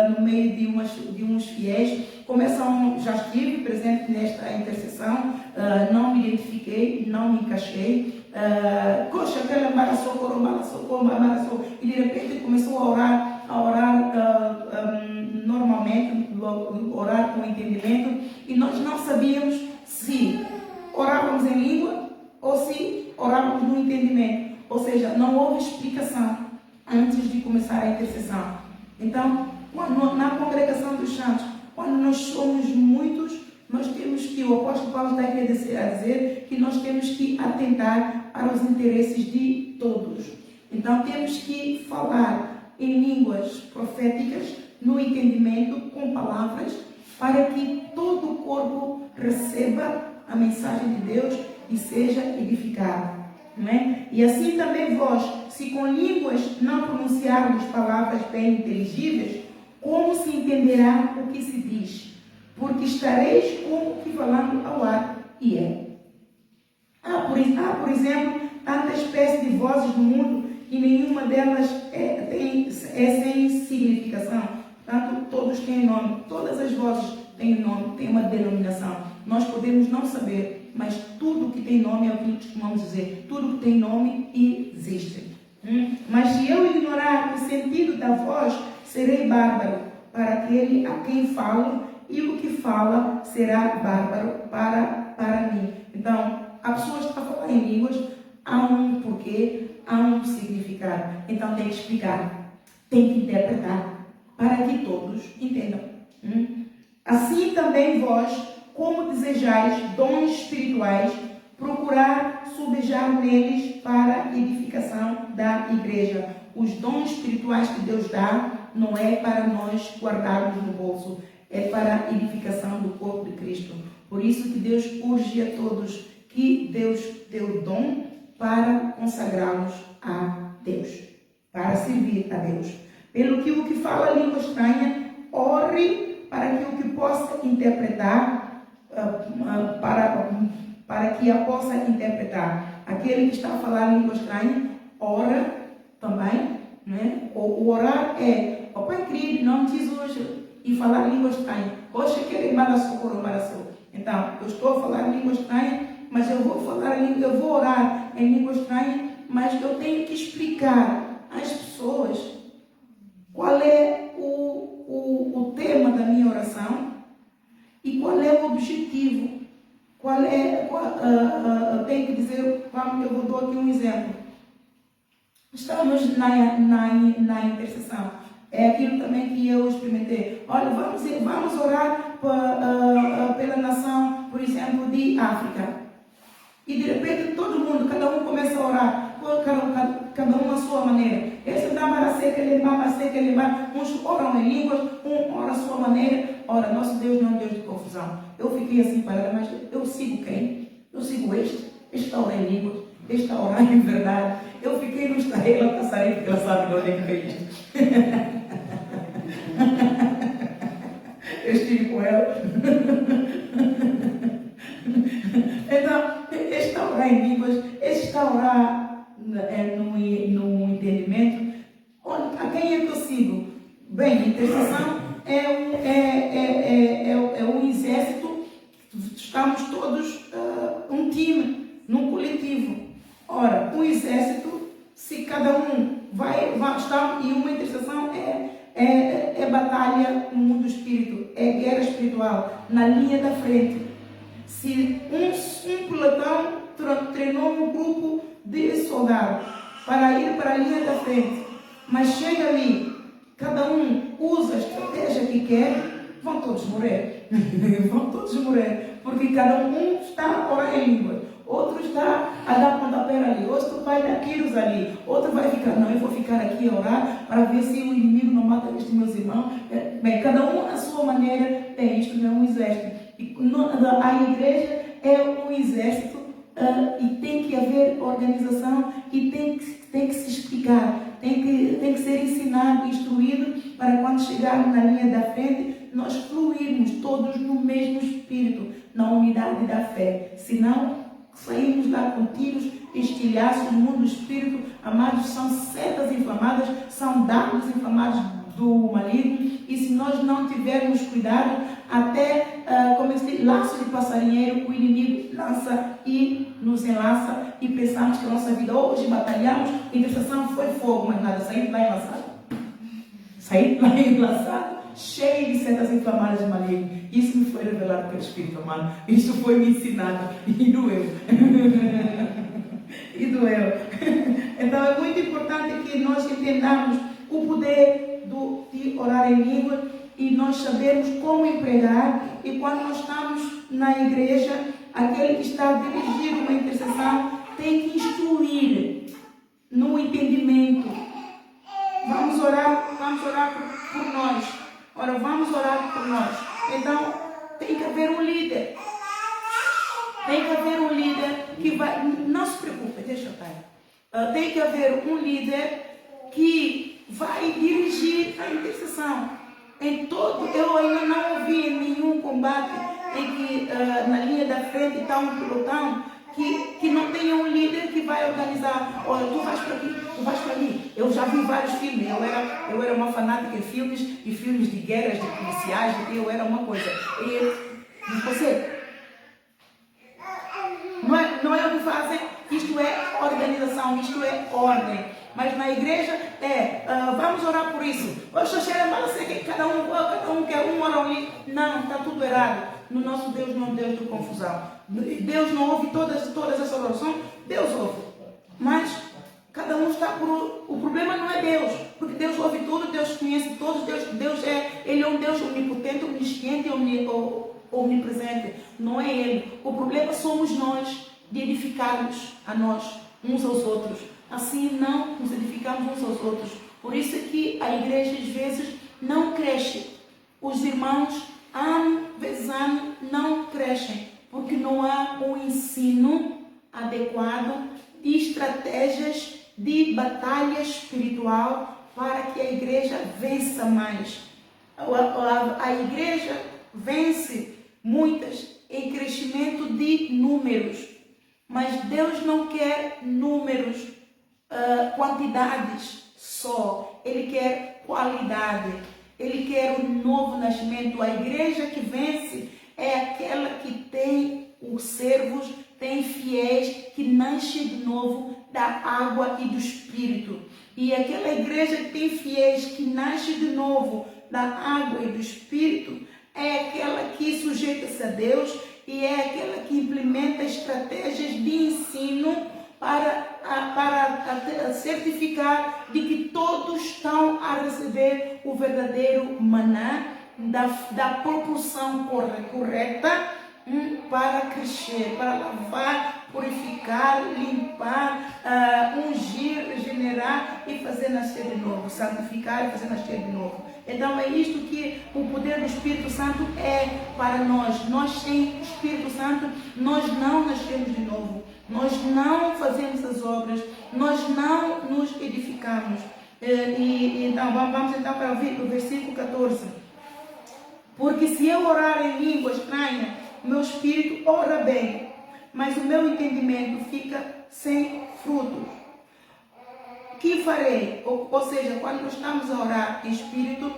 [SPEAKER 1] no meio de uns fiéis. Já estive presente nesta intercessão, não me identifiquei, não me encaixei. Coxa, aquela e de repente começou a orar normalmente, orar com entendimento, e nós não sabíamos se orávamos em língua ou se orávamos no entendimento. Ou seja, não houve explicação antes de começar a intercessão. Então, na congregação dos santos, quando nós somos muitos, nós temos que, o apóstolo Paulo está aqui a dizer que nós temos que atentar para os interesses de todos. Então, temos que falar em línguas proféticas, no entendimento, com palavras, para que todo o corpo receba a mensagem de Deus e seja edificado. Não é? E assim também vós, se com línguas não pronunciarmos palavras bem inteligíveis, como se entenderá o que se diz? Porque estareis como que falando ao ar, e é. Por exemplo, tanta espécie de vozes no mundo e nenhuma delas é sem significação. Portanto, todos têm nome, todas as vozes têm nome, têm uma denominação. Nós podemos não saber, mas tudo que tem nome é o que costumamos dizer. Tudo que tem nome existe. Mas se eu ignorar o sentido da voz, serei bárbaro para aquele a quem falo, e o que fala será bárbaro para mim. Então, há pessoas que estão a falar em línguas, há um porquê, há um significado. Então tem que explicar, tem que interpretar, para que todos entendam. Assim também vós, como desejais dons espirituais, procurar sobejar neles para a edificação da igreja. Os dons espirituais que Deus dá não é para nós guardarmos no bolso, é para a edificação do corpo de Cristo. Por isso que Deus urge a todos que Deus deu dom para consagrá-los a Deus, para servir a Deus. Pelo que o que fala a língua estranha, ore para que o que possa interpretar, para que a possa interpretar. Aquele que está a falar a língua estranha, ora também, né? O orar é, ó Pai querido, em nome de Jesus, e falar língua estranha. Então, eu estou a falar língua estranha, mas eu vou orar em língua estranha, mas eu tenho que explicar às pessoas qual é o tema da minha oração e qual é o objetivo. Eu tenho que dizer, eu dou aqui um exemplo. Estamos na intercessão. É aquilo também que eu experimentei. Olha, vamos orar pela nação, por exemplo, de África. E de repente todo mundo, cada um começa a orar, cada um à sua maneira. Uns oram em línguas, um ora à sua maneira. Ora, nosso Deus não é um Deus de confusão. Eu fiquei assim parada, mas eu sigo quem? Eu sigo este está a orar em línguas, este está a orar em verdade. Eu fiquei no estarela passarinho, porque ela sabe de onde é que veio isto. Eu estive com ela. Então, este está a orar em línguas, este está a orar no entendimento. A quem é que eu sigo? Bem, a intercessão é um exército, estamos todos um time, num coletivo. Ora, um exército, se cada um vai estar, e uma intercessão é batalha no mundo do espírito, é guerra espiritual, na linha da frente. Se um pelotão treinou um grupo de soldados para ir para a linha da frente, mas chega ali, cada um usa a estratégia que quer, vão todos morrer. Vão todos morrer, porque cada um está a orar em língua, outro está a dar pontapé ali, outro vai dar tiros ali, outro vai ficar, não, eu vou ficar aqui a orar para ver se o inimigo não mata estes meus irmãos. Bem, cada um à sua maneira, isto não é um exército. A igreja é um exército e tem que haver organização e tem que se explicar, tem que ser ensinado, instruído, para quando chegarmos na linha da frente, nós fluirmos todos no mesmo espírito, na unidade da fé. Senão, saímos lá com tiros, estilhaços no mundo do espírito. Amados, são setas inflamadas, são dardos inflamados do maligno, e se nós não tivermos cuidado, até, como eu disse, laço de passarinheiro, o inimigo lança e nos enlaça, e pensamos que a nossa vida, hoje batalhamos, intercessão foi fogo, mas nada, saímos lá enlaçado. Saí lá enlaçado, cheio de setas inflamadas de maligno. Isso me foi revelado pelo Espírito, amado. Isso foi me ensinado e doeu. E doeu. Então é muito importante que nós entendamos o poder de orar em língua e nós sabemos como empregar. E quando nós estamos na igreja, aquele que está a dirigir uma intercessão tem que instruir no entendimento. Vamos orar por nós. Ora, vamos orar por nós. Então, tem que haver um líder. Tem que haver um líder que vai... Não se preocupe, deixa eu estar. Tem que haver um líder que vai dirigir a intercessão. Eu ainda não ouvi nenhum combate em que na linha da frente está um pelotão que não tenha um líder que vai organizar. Olha, tu vais para aqui, tu vais para ali. Eu já vi vários filmes. Eu era uma fanática em filmes de guerras, de policiais. Eu era uma coisa. E você... Não é o que fazem, isto é organização, isto é ordem. Mas na igreja vamos orar por isso. Cada um quer ora ali. Não, está tudo errado. No nosso Deus não é um Deus de confusão. Deus não ouve todas essas orações. Deus ouve. Mas cada um está por... O problema não é Deus. Porque Deus ouve tudo, Deus conhece todos. Ele é um Deus omnipotente, omnisciente e omnipresente. Não é Ele. O problema somos nós de edificarmos a nós, uns aos outros. Assim não nos edificamos uns aos outros. Por isso é que a igreja às vezes não cresce. Os irmãos, ano vezes ano, não crescem. Porque não há um ensino adequado de estratégias de batalha espiritual para que a igreja vença mais. A igreja vence muitas em crescimento de números. Mas Deus não quer números, quantidades só. Ele quer qualidade. Ele quer um novo nascimento. A igreja que vence é aquela que tem os servos, tem fiéis que nascem de novo da água e do Espírito. E aquela igreja que tem fiéis que nascem de novo da água e do Espírito é aquela que sujeita-se a Deus e é aquela que implementa estratégias de ensino para certificar de que todos estão a receber o verdadeiro maná da proporção correta para crescer, para lavar, purificar, limpar, ungir, regenerar e fazer nascer de novo, santificar e fazer nascer de novo. Então é isto que o poder do Espírito Santo é para nós. Nós sem o Espírito Santo, nós não nascemos de novo. Nós não fazemos as obras, nós não nos edificamos. Então vamos então para o versículo 14. Porque se eu orar em língua estranha, meu espírito ora bem, mas o meu entendimento fica sem fruto. Que farei? Ou seja, quando nós estamos a orar em espírito,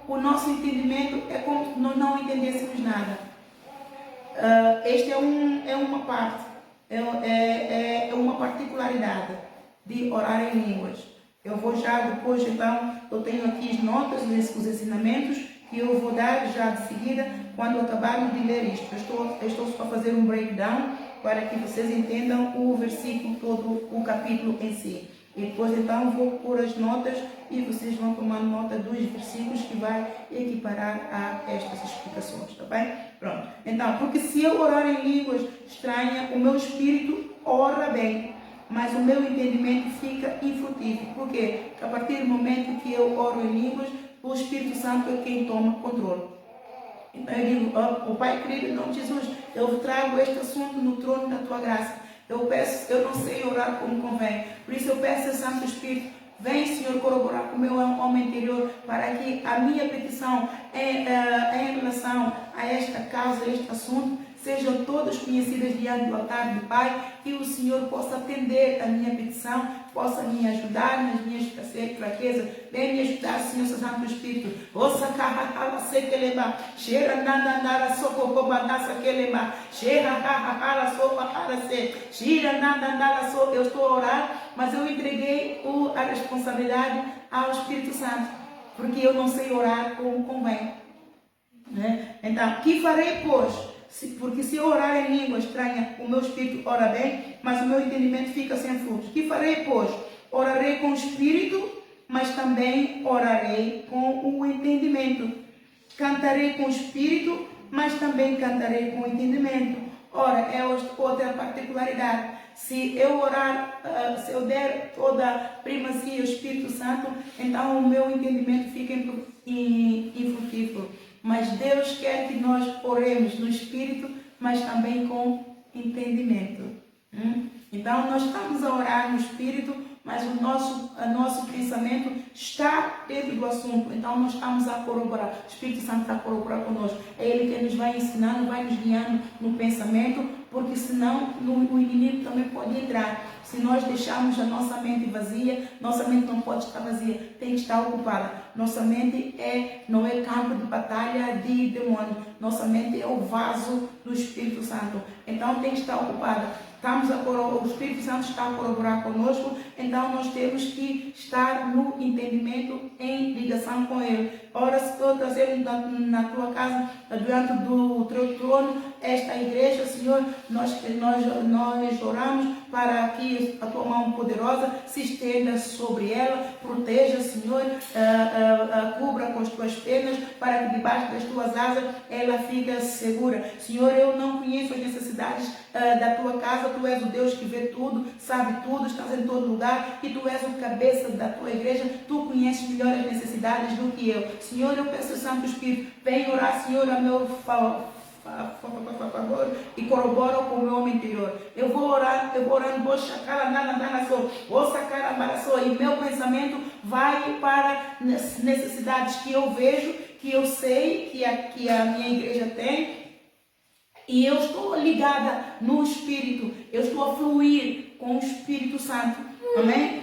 [SPEAKER 1] o nosso entendimento é como se nós não entendêssemos nada. Esta é uma parte, é uma particularidade de orar em línguas. Eu vou já depois, então, eu tenho aqui as notas, os ensinamentos que eu vou dar já de seguida, quando acabarmos de ler isto. Eu estou só a fazer um breakdown para que vocês entendam o versículo todo, o capítulo em si. E depois então vou pôr as notas e vocês vão tomar nota dos versículos que vai equiparar a estas explicações, tá bem? Pronto. Então, porque se eu orar em línguas estranhas, o meu espírito ora bem, mas o meu entendimento fica infrutífero. Por quê? Porque a partir do momento que eu oro em línguas, o Espírito Santo é quem toma controle. Então eu digo, o Pai querido, em nome de Jesus, eu trago este assunto no trono da tua graça. Eu não sei orar como convém. Por isso eu peço ao Santo Espírito, vem, Senhor, corroborar com o meu homem interior, para que a minha petição em relação a esta causa, a este assunto, sejam todas conhecidas diante do altar do Pai, que o Senhor possa atender a minha petição, possa me ajudar nas minhas fraquezas, vem me ajudar, Senhor Santo Espírito. Ouça carracala sequeleba, cheira nada sococobandaça queleba, cheira carracala sopacarase, cheira nada so. Eu estou a orar, mas eu entreguei a responsabilidade ao Espírito Santo, porque eu não sei orar como convém. Né? Então, que farei, pois? Porque se eu orar em língua estranha, o meu espírito ora bem, mas o meu entendimento fica sem frutos. Que farei, pois? Orarei com o espírito, mas também orarei com o entendimento. Cantarei com o espírito, mas também cantarei com o entendimento. Ora, é outra particularidade. Se eu orar, se eu der toda a primazia ao Espírito Santo, então o meu entendimento fica infrutífero. Mas Deus quer que nós oremos no Espírito, mas também com entendimento. Então nós estamos a orar no Espírito, mas o nosso pensamento está dentro do assunto. Então nós estamos a corroborar. O Espírito Santo está a corroborar conosco. É Ele que nos vai ensinando, vai nos guiando no pensamento, porque senão o inimigo também pode entrar. Se nós deixarmos a nossa mente vazia, nossa mente não pode estar vazia, tem que estar ocupada. Nossa mente não é campo de batalha de demônio. Nossa mente é o vaso do Espírito Santo. Então tem que estar ocupada. O Espírito Santo está a corroborar conosco, então nós temos que estar no entendimento, em ligação com Ele. Ora, se tu trazer na tua casa, diante do teu trono, esta igreja, Senhor, nós oramos para que a tua mão poderosa se estenda sobre ela, proteja, Senhor, cubra com as tuas penas, para que debaixo das tuas asas ela fique segura. Senhor, eu não conheço as necessidades da tua casa. Tu és o Deus que vê tudo, sabe tudo, estás em todo lugar, e Tu és o cabeça da Tua igreja. Tu conheces melhor as necessidades do que eu. Senhor, eu peço, Santo Espírito, vem orar, Senhor, a meu favor e corrobora com o meu homem interior. Eu vou orando, vou sacar e meu pensamento vai para necessidades que eu vejo, que eu sei que a minha igreja tem. E eu estou ligada no Espírito, eu estou a fluir com o Espírito Santo. Amém?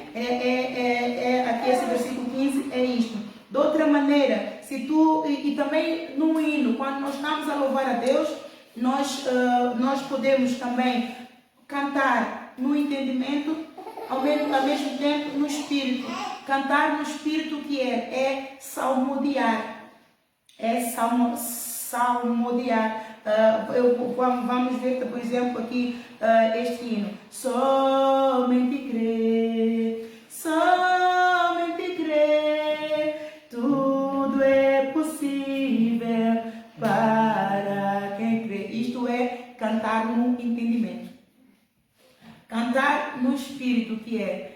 [SPEAKER 1] Aqui esse versículo 15 é isto. De outra maneira, se tu, e também no hino, quando nós estamos a louvar a Deus, nós podemos também cantar no entendimento, ao mesmo tempo no Espírito. Cantar no Espírito que é salmodiar. É salmodiar. Vamos ver, por exemplo, aqui este hino. Somente crer, tudo é possível para quem crê. Isto é cantar no entendimento. Cantar no Espírito, que é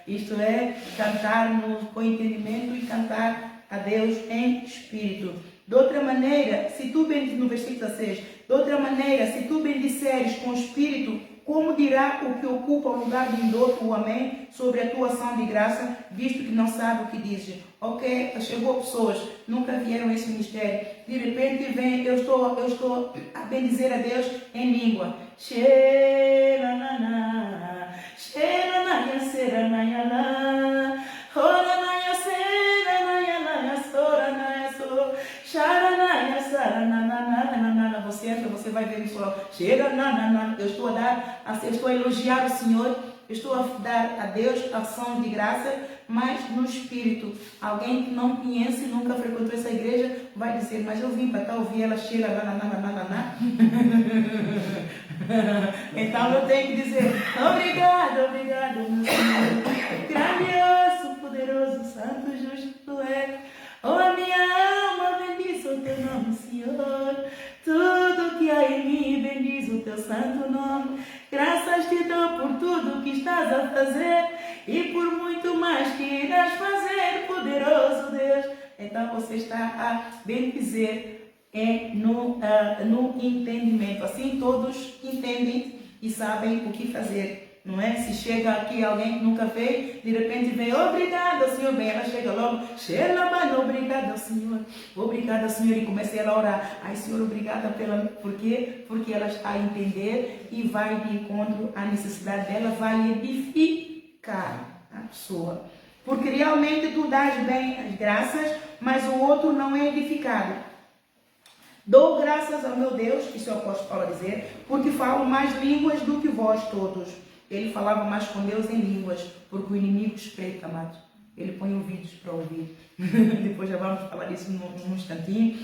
[SPEAKER 1] isto é cantar com entendimento e cantar a Deus em espírito. De outra maneira, se tu no versículo 16, de outra maneira, se tu bendisseres com o espírito, como dirá o que ocupa o lugar de indouto, o amém, sobre a tua ação de graça, visto que não sabe o que dizes? Ok, chegou pessoas, nunca vieram a esse ministério. De repente vem, eu estou a bendizer a Deus em língua. Você vai ver isso lá. Eu estou a elogiar o Senhor, eu estou a dar a Deus ação de graça, mas no espírito. Alguém que não conhece, nunca frequentou essa igreja, vai dizer, mas eu vim para cá ouvir ela cheira Então eu tenho que dizer, obrigado, meu Senhor. Grandioso, poderoso, santo, justo tu és. Oh, a minha alma bendiz o teu nome, Senhor. Tudo que há em mim bendiz o teu santo nome. que estás a fazer e por muito mais que irás fazer, poderoso Deus. Então você está a bendizer no entendimento. Assim todos entendem e sabem o que fazer, não é? Se chega aqui alguém que nunca veio, de repente vem, obrigada, Senhor, bem, ela chega logo, obrigada, Senhor, e comecei a orar, ai, Senhor, obrigada por quê? Porque ela está a entender e vai de encontro à necessidade dela, vai edificar a pessoa, porque realmente tu dás bem as graças, mas o outro não é edificado. Dou graças ao meu Deus, isso é o apóstolo Paulo a dizer, porque falo mais línguas do que vós todos. Ele falava mais com Deus em línguas, porque o inimigo espreita, amados. Ele põe ouvidos para ouvir. Depois já vamos falar disso num instantinho.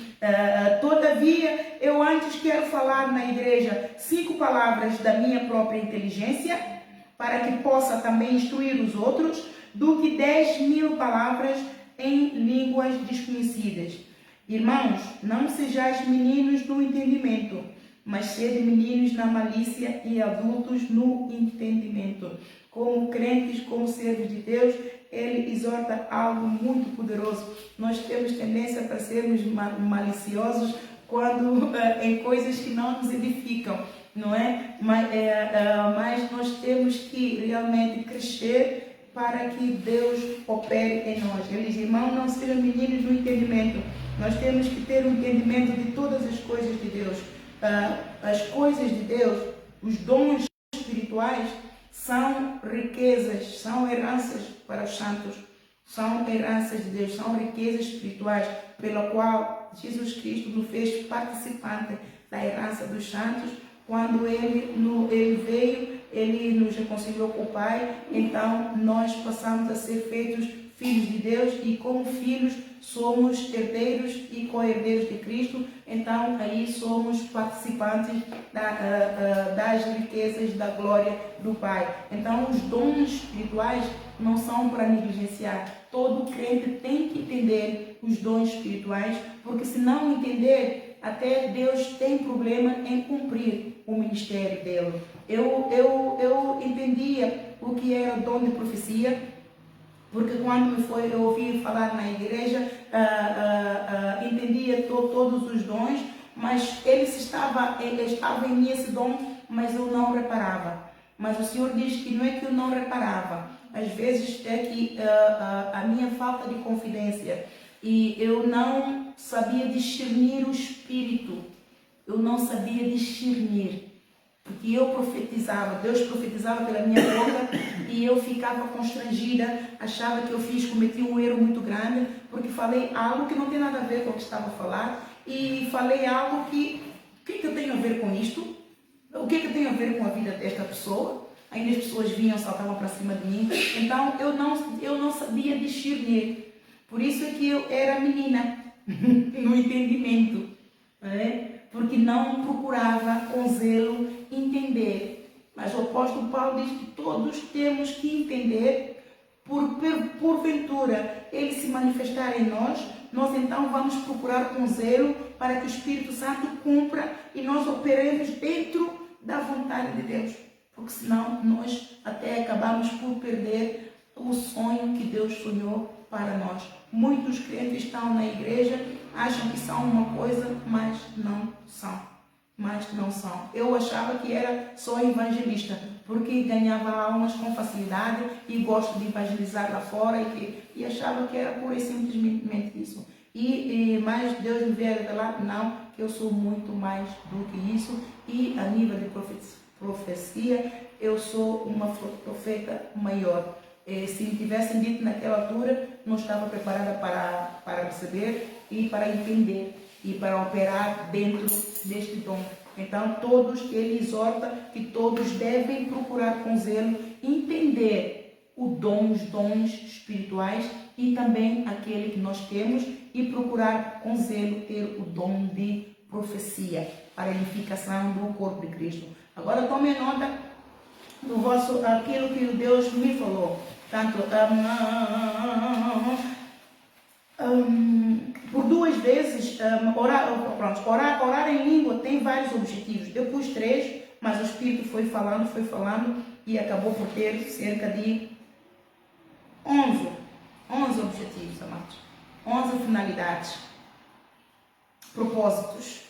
[SPEAKER 1] Todavia, eu antes quero falar na igreja 5 palavras da minha própria inteligência, para que possa também instruir os outros, do que 10.000 palavras em línguas desconhecidas. Irmãos, não sejais meninos no entendimento, mas sede meninos na malícia e adultos no entendimento. Como crentes, como servos de Deus, ele exorta algo muito poderoso. Nós temos tendência para sermos maliciosos quando em coisas que não nos edificam, não é? Mas nós temos que realmente crescer para que Deus opere em nós. Ele diz, irmão, não sejam meninos no entendimento. Nós temos que ter um entendimento de todas as coisas de Deus. As coisas de Deus, os dons espirituais, são riquezas, são heranças para os santos. São heranças de Deus, são riquezas espirituais, pela qual Jesus Cristo nos fez participante da herança dos santos. Quando ele veio, ele nos reconciliou com o Pai, então nós passamos a ser feitos filhos de Deus e como filhos somos herdeiros e co-herdeiros de Cristo, então aí somos participantes das riquezas da glória do Pai. Então os dons espirituais não são para negligenciar. Todo crente tem que entender os dons espirituais, porque se não entender, até Deus tem problema em cumprir o ministério dele. Eu entendia o que era o dom de profecia, porque quando eu ouvi falar na igreja, entendia todos os dons, mas ele estava em mim esse dom, mas eu não reparava. Mas o Senhor diz que não é que eu não reparava, às vezes é que a minha falta de confidência, e eu não sabia discernir o Espírito, eu não sabia discernir. Porque eu profetizava, Deus profetizava pela minha boca e eu ficava constrangida, achava que eu cometi um erro muito grande, porque falei algo que não tem nada a ver com o que estava a falar, e falei algo que, o que eu tenho a ver com isto? O que eu tenho a ver com a vida desta pessoa? Ainda as pessoas vinham, saltavam para cima de mim, então eu não sabia discernir. Por isso é que eu era menina, no entendimento, porque não procurava com zelo entender. Mas o apóstolo Paulo diz que todos temos que entender, porventura ele se manifestar em nós, nós então vamos procurar com zelo para que o Espírito Santo cumpra e nós operemos dentro da vontade de Deus, porque senão nós até acabamos por perder o sonho que Deus sonhou para nós. Muitos crentes estão na igreja, acham que são uma coisa, mas não são. Eu achava que era só evangelista, porque ganhava almas com facilidade e gosto de evangelizar lá fora, e achava que era pura e simplesmente isso. Mas Deus me veio revelar, não, que eu sou muito mais do que isso, e a nível de profecia, eu sou uma profeta maior. Se me tivessem dito naquela altura, não estava preparada para receber e para entender e para operar dentro deste dom. Então ele exorta que todos devem procurar com zelo entender os dons espirituais e também aquele que nós temos, e procurar com zelo ter o dom de profecia para a edificação do corpo de Cristo. Agora tome nota do aquilo que Deus me falou. Tanto por 2 vezes, orar em língua tem vários objetivos. Eu pus 3, mas o Espírito foi falando, e acabou por ter cerca de 11 objetivos, amados. 11 finalidades, propósitos.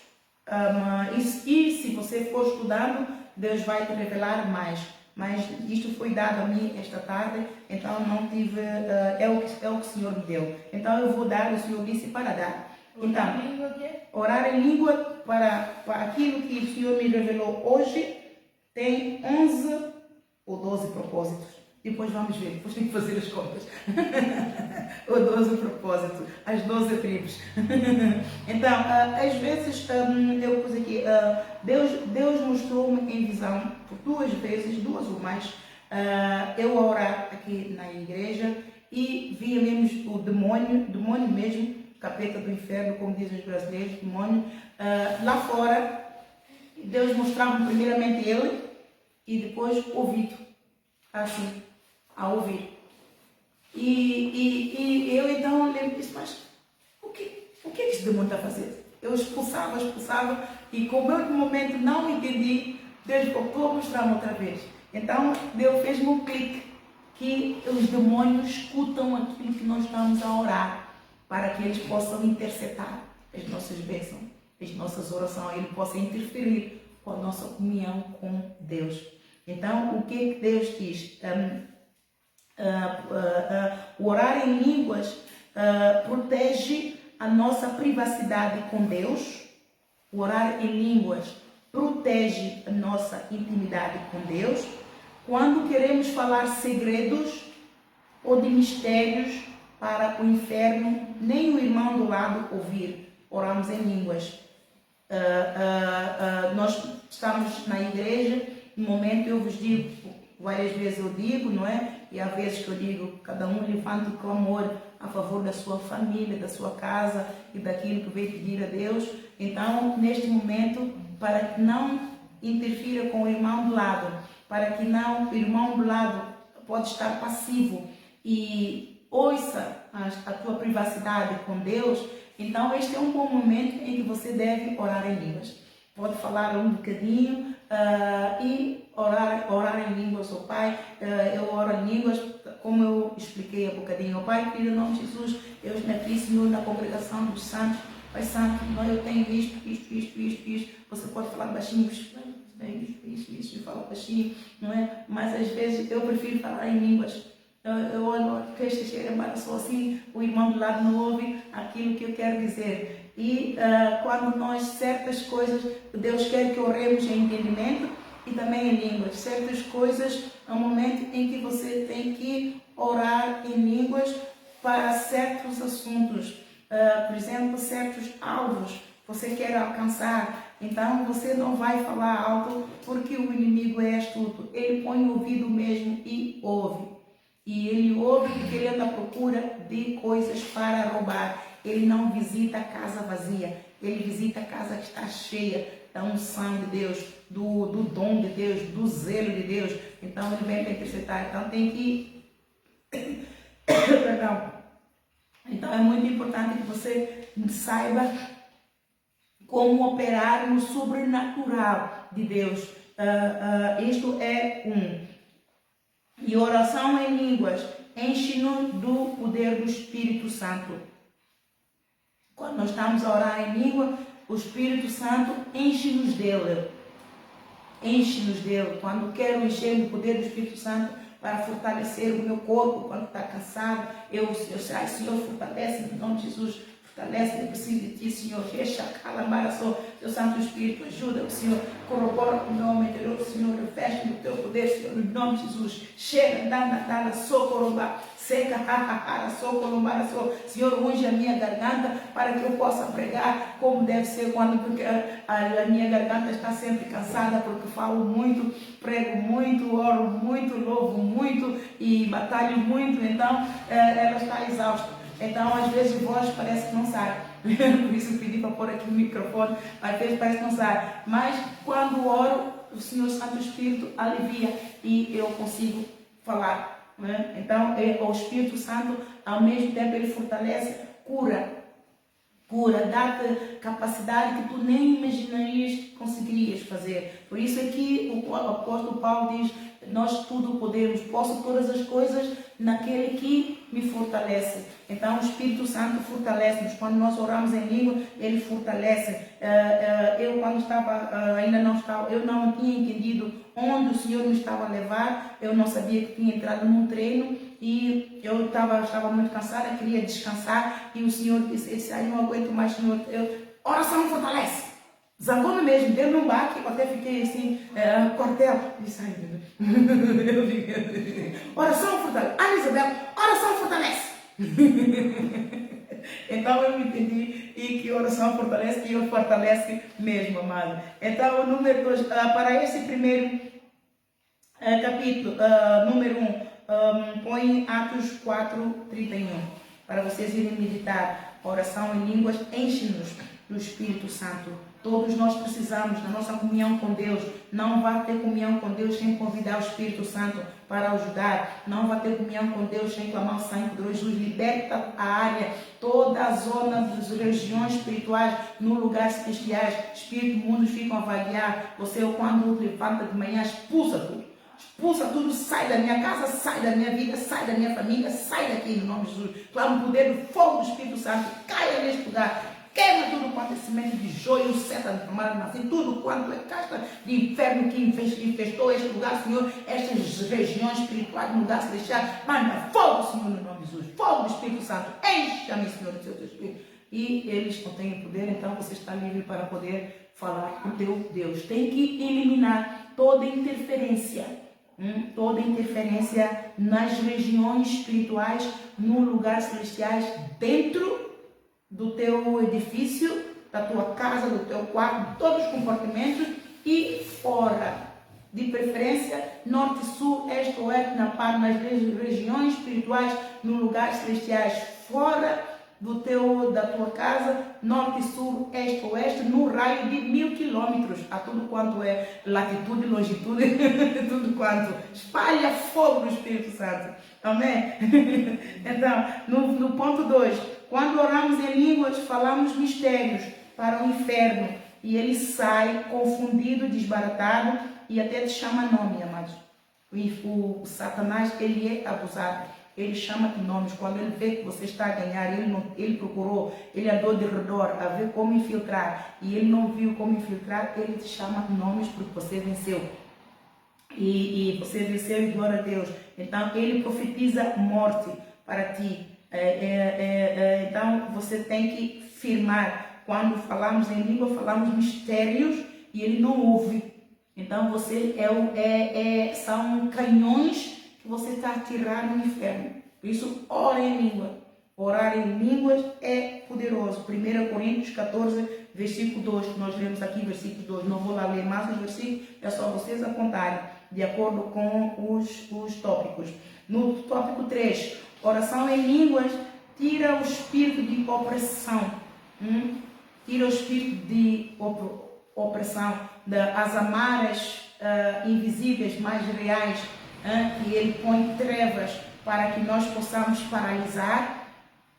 [SPEAKER 1] E se você for estudando, Deus vai te revelar mais. Mas isto foi dado a mim esta tarde, então não tive, é o que o Senhor me deu. Então eu vou dar, o Senhor disse para dar. Então, orar em língua para aquilo que o Senhor me revelou hoje, tem 11 ou 12 propósitos. Depois vamos ver, depois tem que fazer as contas. Ou 12 propósitos, as 12 tribos. Então, às vezes, eu pus aqui, Deus mostrou-me em visão, por 2 vezes, 2 ou mais, eu a orar aqui na igreja e via mesmo o demônio mesmo, capeta do inferno, como dizem os brasileiros, demônio, lá fora. Deus mostrava primeiramente ele e depois ouvido, assim, a ouvir. E eu então lembro disso, mas o que esse demônio está a fazer? Eu expulsava, e como eu no momento não entendi, Deus voltou a mostrar-me outra vez. Então Deus fez-me um clique, que os demônios escutam aquilo que nós estamos a orar, para que eles possam interceptar as nossas bênçãos, as nossas orações, ele possa interferir com a nossa comunhão com Deus. Então, o que Deus diz? O orar em línguas protege a nossa privacidade com Deus. O orar em línguas protege a nossa intimidade com Deus. Quando queremos falar segredos ou de mistérios para o inferno, nem o irmão do lado ouvir, oramos em línguas. Nós estamos na igreja, no momento eu vos digo, várias vezes eu digo, não é? E há vezes que eu digo, cada um levanta o clamor a favor da sua família, da sua casa e daquilo que veio pedir a Deus. Então, neste momento, para que não interfira com o irmão do lado, para que não o irmão do lado pode estar passivo e ouça a tua privacidade com Deus, então este é um bom momento em que você deve orar em línguas. Pode falar um bocadinho e orar em línguas. Oh Pai, eu oro em línguas, como eu expliquei há bocadinho. Oh Pai, querido, em nome de Jesus, eu estou aqui, Senhor, na congregação dos santos. Pai Santo, eu tenho isto. Você pode falar baixinho, isso, fala baixinho, não é? Mas às vezes eu prefiro falar em línguas. Eu olho que este chega, mas só assim o irmão do lado não ouve aquilo que eu quero dizer. E quando nós, certas coisas, Deus quer que oremos em entendimento e também em línguas. Certas coisas, é um momento em que você tem que orar em línguas para certos assuntos. Por exemplo, certos alvos você quer alcançar. Então você não vai falar alto porque o inimigo é astuto. Ele põe o ouvido mesmo e ouve. E ele ouve porque ele anda à procura de coisas para roubar. Ele não visita a casa vazia, ele visita a casa que está cheia da unção de Deus, do dom de Deus, do zelo de Deus. Então ele vem para interceptar. Então tem que perdão. Então é muito importante que você saiba como operar no sobrenatural de Deus. Isto é E oração em línguas enche-nos do poder do Espírito Santo. Quando nós estamos a orar em língua, o Espírito Santo enche-nos dele. Enche-nos dele. Quando quero encher do poder do Espírito Santo para fortalecer o meu corpo, quando está cansado, eu Senhor, fortalece, em nome de Jesus. Fortalece, eu preciso de ti, Senhor. Teu Santo Espírito, ajuda o Senhor. Corrobora com o meu homem interior, Senhor. Reveste no teu poder, Senhor, em nome de Jesus. Chega, dá, socorroba. Seca, socorroba. Senhor, unge a minha garganta para que eu possa pregar como deve ser, porque a minha garganta está sempre cansada, porque falo muito, prego muito, oro muito, louvo muito e batalho muito. Então, ela está exausta. Então, às vezes, a voz parece que não sai. Por isso, eu pedi para pôr aqui o microfone. Às vezes, parece que não sai. Mas, quando oro, o Senhor Santo Espírito alivia e eu consigo falar. Né? Então, o Espírito Santo, ao mesmo tempo, ele fortalece, cura. cura, dá-te capacidade que tu nem imaginarias que conseguirias fazer. Por isso é que o apóstolo Paulo diz, nós tudo podemos, posso todas as coisas naquele que me fortalece. Então o Espírito Santo fortalece-nos. Quando nós oramos em língua, ele fortalece. Eu quando estava, ainda não estava, eu não tinha entendido onde o Senhor me estava a levar, eu não sabia que tinha entrado num treino e eu estava muito cansada, queria descansar e o Senhor disse, eu não aguento mais, Senhor, oração fortalece. Zangou-me mesmo, deu num baque, eu até fiquei assim, quartel. Disse, ai, meu Deus. Oração fortalece. Ah, Isabel, oração fortalece. Então eu entendi e que oração fortalece, que eu fortalece mesmo, amado. Então o número 2, para esse primeiro capítulo, número 1, põe Atos 4:31, para vocês irem meditar. A oração em línguas enche-nos do Espírito Santo. Todos nós precisamos da nossa comunhão com Deus. Não vai ter comunhão com Deus sem convidar o Espírito Santo para ajudar. Não vai ter comunhão com Deus sem clamar o sangue de Jesus. Liberta a área, toda a zona das regiões espirituais no lugar celestiais. Espírito e mundo ficam a vaguear. Você, quando levanta de manhã, expulsa tudo. Expulsa tudo, sai da minha casa, sai da minha vida, sai da minha família, sai daqui em nome de Jesus. Clama o poder do fogo do Espírito Santo, caia neste lugar. Queima tudo quanto é semente de joio, seta de tomada, assim, tudo quanto é casta de inferno que infestou este lugar, Senhor, estas regiões espirituais no lugar celestial. Manda fogo, Senhor, no nome de Jesus. Fogo do Espírito Santo. Encha-me, Senhor, do seu Espírito. E eles não têm poder, então você está livre para poder falar com o teu Deus. Tem que eliminar toda interferência. Toda interferência nas regiões espirituais, no lugar celestiais, dentro do teu edifício, da tua casa, do teu quarto, de todos os compartimentos e fora. De preferência, norte, sul, este, oeste, nas regiões espirituais, no lugar celestiais, fora da tua casa, norte, sul, este, oeste, no raio de 1000 quilômetros, a tudo quanto é latitude, longitude, tudo quanto. Espalha fogo do Espírito Santo. Amém? Então, no ponto 2, quando oramos em línguas, falamos mistérios para o inferno e ele sai confundido, desbaratado e até te chama nome, amados. O Satanás, ele é abusado. Ele chama de nomes. Quando ele vê que você está a ganhar, ele procurou, ele andou de redor a ver como infiltrar e ele não viu como infiltrar, ele te chama de nomes porque você venceu. E você venceu e glória a Deus. Então ele profetiza morte para ti. Então você tem que firmar. Quando falamos em língua, falamos mistérios e ele não ouve. Então você são canhões que você está a atirar no inferno. Por isso, ore em língua. Orar em línguas é poderoso. 1 Coríntios 14, versículo 2, que nós lemos aqui, versículo 2. Não vou lá ler mais os versículos, é só vocês apontarem, de acordo com os tópicos. No tópico 3, oração em línguas tira o espírito de opressão. Tira o espírito de opressão, as amarras invisíveis, mais reais, que ele põe trevas para que nós possamos paralisar.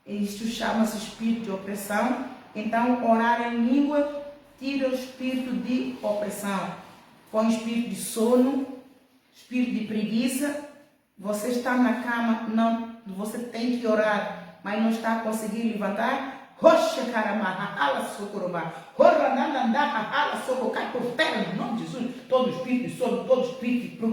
[SPEAKER 1] Isto chama-se espírito de opressão. Então, orar em língua tira o espírito de opressão. Põe espírito de sono, espírito de preguiça. Você está na cama, não, você tem que orar, mas não está a conseguir levantar. Roxa caramaha, ala socoromá, rorananandaha, ala sococai por terra, no nome de Jesus. Todo espírito de sono, todo espírito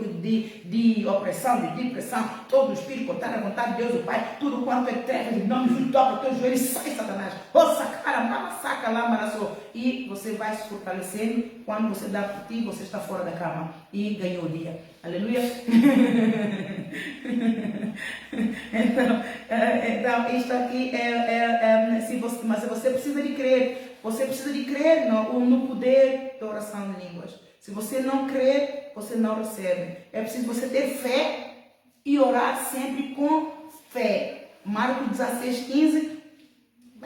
[SPEAKER 1] de opressão, de depressão, todo espírito contrário à vontade de Deus, o Pai, tudo quanto é treva, de nome de Jesus, dobra o teu joelho e sai, Satanás. Roxa caramaha, saca lá, maraçou. E você vai se fortalecendo. Quando você dá por ti, você está fora da cama e ganhou o dia. Aleluia. Então, isto aqui mas você precisa de crer. Você precisa de crer no poder da oração em línguas. Se você não crer, você não recebe. É preciso você ter fé e orar sempre com fé. Marcos 16, 15,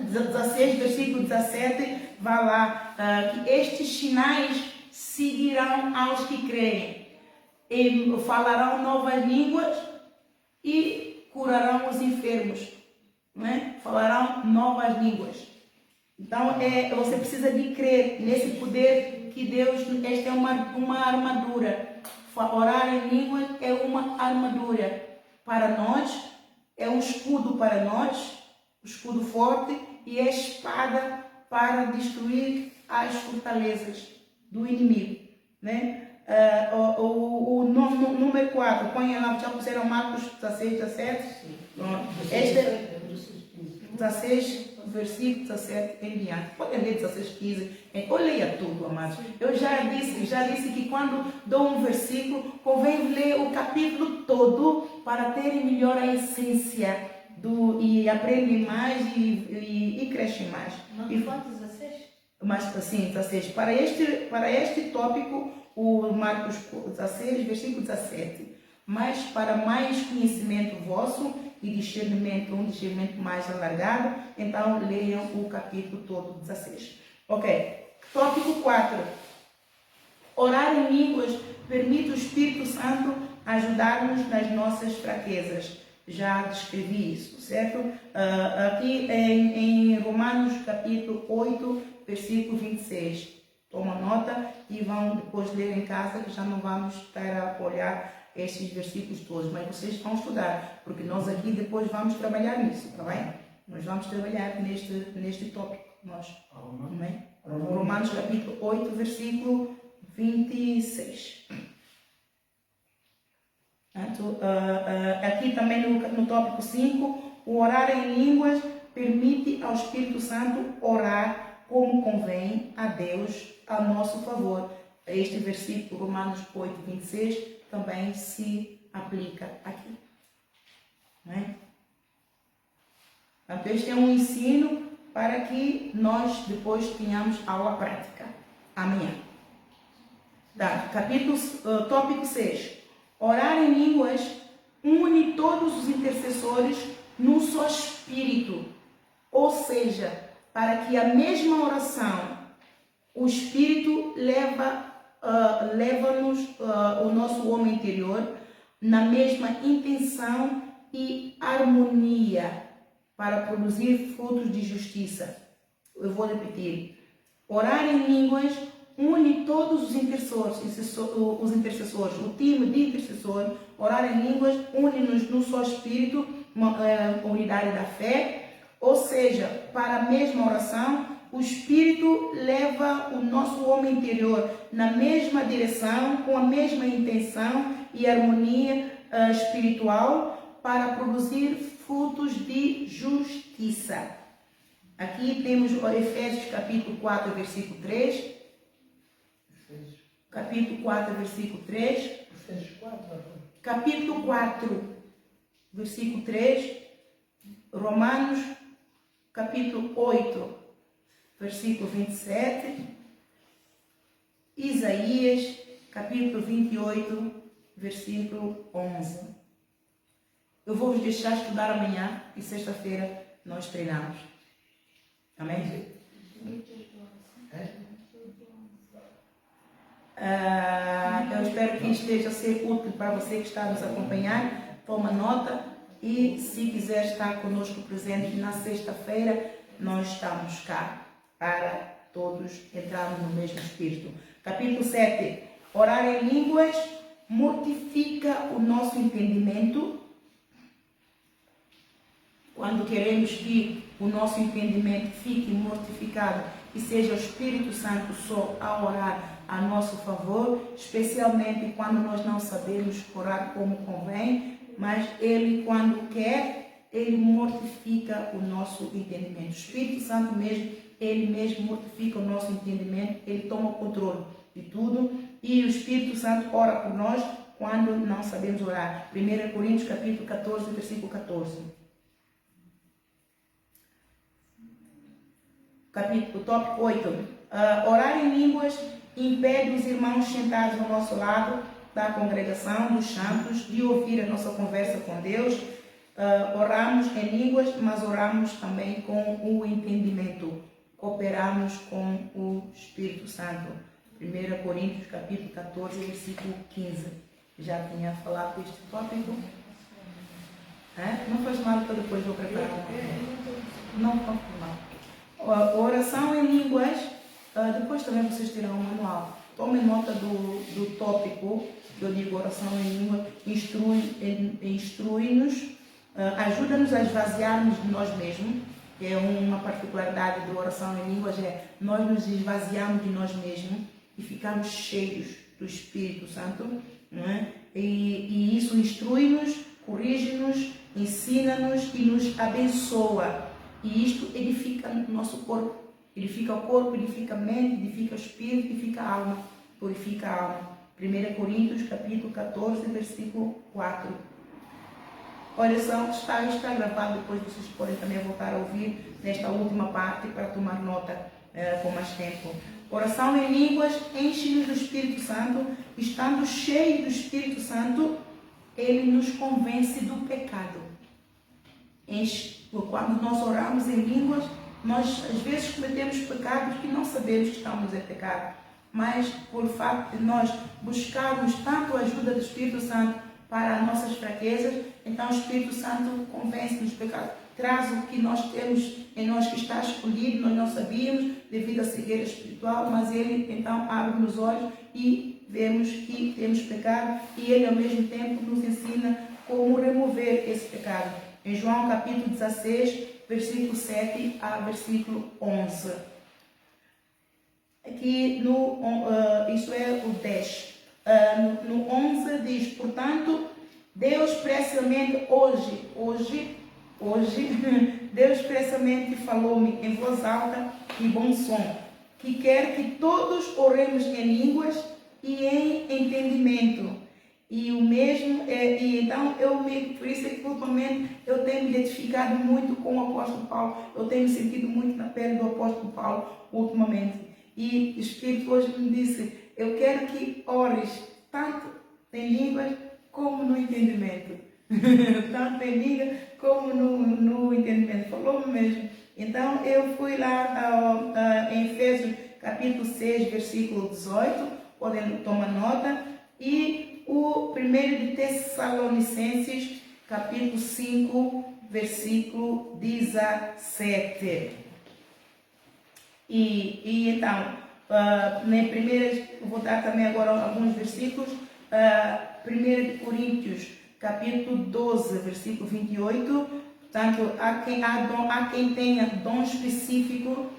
[SPEAKER 1] 16, versículo 17, vai lá, que estes sinais seguirão aos que creem. E falarão novas línguas e curarão os enfermos. Falarão novas línguas. Então, você precisa de crer nesse poder que Deus, esta é uma armadura. Orar em línguas é uma armadura para nós, é um escudo para nós, um escudo forte, e é espada para destruir as fortalezas do inimigo, né? O número 4, põe lá, já puseram Marcos 16, 17?
[SPEAKER 3] Sim.
[SPEAKER 1] Este é 16, versículo 17 em diante. Podem ler 16, 15. Ou leia tudo, amados. Eu já disse que quando dou um versículo, convém ler o capítulo todo para terem melhor a essência e aprendem mais e crescem mais.
[SPEAKER 3] Quantos 16?
[SPEAKER 1] Mas assim, 16. Para este tópico, o Marcos 16, versículo 17. Mas para mais conhecimento vosso e discernimento, um discernimento mais alargado, então leiam o capítulo todo 16. Ok. Tópico 4. Orar em línguas permite o Espírito Santo ajudar-nos nas nossas fraquezas. Já descrevi isso, certo? Aqui em Romanos capítulo 8, versículo 26. Toma nota e vão depois ler em casa, que já não vamos estar a olhar estes versículos todos, mas vocês vão estudar, porque nós aqui depois vamos trabalhar nisso, tá bem? Nós vamos trabalhar neste tópico, nós. Amém? Romanos capítulo 8, versículo 26. Aqui também no tópico 5, o orar em línguas permite ao Espírito Santo orar como convém a Deus a nosso favor. Este versículo, Romanos 8, 26, também se aplica aqui. Não é? Então, este é um ensino para que nós depois tenhamos aula prática amanhã. Tá, tópico 6. Orar em línguas une todos os intercessores num só espírito. Ou seja, para que a mesma oração, o Espírito leva-nos o nosso homem interior na mesma intenção e harmonia para produzir frutos de justiça. Eu vou repetir. Orar em línguas une todos os intercessores, o time de intercessor. Orar em línguas une-nos no só espírito, unidade da fé. Ou seja, para a mesma oração, o Espírito leva o nosso homem interior na mesma direção, com a mesma intenção e harmonia espiritual para produzir frutos de justiça. Aqui temos Efésios capítulo 4, versículo 3. Capítulo 4, versículo 3.
[SPEAKER 3] Efésios 4.
[SPEAKER 1] Capítulo 4, versículo 3. Romanos capítulo 8, versículo 27, Isaías, capítulo 28, versículo 11. Eu vou vos deixar estudar amanhã e sexta-feira nós treinamos. Amém? Eu espero que esteja a ser útil para você que está a nos acompanhar. Toma nota. E se quiser estar conosco presente na sexta-feira, nós estamos cá para todos entrarmos no mesmo espírito. Capítulo 7. Orar em línguas mortifica o nosso entendimento. Quando queremos que o nosso entendimento fique mortificado e seja o Espírito Santo só a orar a nosso favor, especialmente quando nós não sabemos orar como convém, mas Ele, quando quer, Ele mortifica o nosso entendimento. O Espírito Santo mesmo, Ele mesmo mortifica o nosso entendimento, Ele toma o controle de tudo e o Espírito Santo ora por nós quando não sabemos orar. 1 Coríntios capítulo 14, versículo 14. Tópico 8. Orar em línguas impede os irmãos sentados ao nosso lado da congregação dos santos de ouvir a nossa conversa com Deus. Oramos em línguas, mas oramos também com o entendimento. Cooperamos com o Espírito Santo. 1 Coríntios capítulo 14, versículo 15. Já tinha falado deste tópico. Não faz mal, que eu depois vou preparar. Não faz mal. a oração em línguas, depois também vocês terão um manual. Tomem nota do tópico, que eu digo oração em língua, instrui-nos, ajuda-nos a esvaziarmos de nós mesmos, que é uma particularidade da oração em línguas, é nós nos esvaziarmos de nós mesmos e ficarmos cheios do Espírito Santo, não é? E isso instrui-nos, corrige-nos, ensina-nos e nos abençoa. E isto edifica o nosso corpo. Edifica o corpo, edifica a mente, edifica o espírito, edifica a alma. Purifica a alma. 1 Coríntios, capítulo 14, versículo 4. A oração está gravado, depois vocês podem também voltar a ouvir nesta última parte para tomar nota com mais tempo. Oração em línguas enche-nos do Espírito Santo. Estando cheio do Espírito Santo, ele nos convence do pecado. Quando nós oramos em línguas, nós às vezes cometemos pecados que não sabemos que estamos em pecado. Mas por fato de nós buscarmos tanto a ajuda do Espírito Santo para as nossas fraquezas, então o Espírito Santo convence-nos do pecado. Traz o que nós temos em nós que está escondido, nós não sabíamos, devido à cegueira espiritual, mas ele então abre os olhos e vemos que temos pecado e ele ao mesmo tempo nos ensina como remover esse pecado. Em João capítulo 16, versículo 7 a versículo 11. Aqui isso é o 10. No 11 diz, portanto, Deus expressamente hoje, Deus expressamente falou-me em voz alta e bom som, que quer que todos oremos em línguas e em entendimento. E o mesmo, então por isso é que ultimamente eu tenho me identificado muito com o apóstolo Paulo, eu tenho me sentido muito na pele do apóstolo Paulo ultimamente. E o Espírito hoje me disse, eu quero que ores tanto em línguas como no entendimento. Tanto em língua como no entendimento. Falou mesmo. Então eu fui lá em Efésios capítulo 6, versículo 18, podem tomar nota, e o 1 de Tessalonicenses capítulo 5, versículo 17. E então, na primeira, vou dar também agora alguns versículos. 1 de Coríntios, capítulo 12, versículo 28. Portanto, há quem tenha dom específico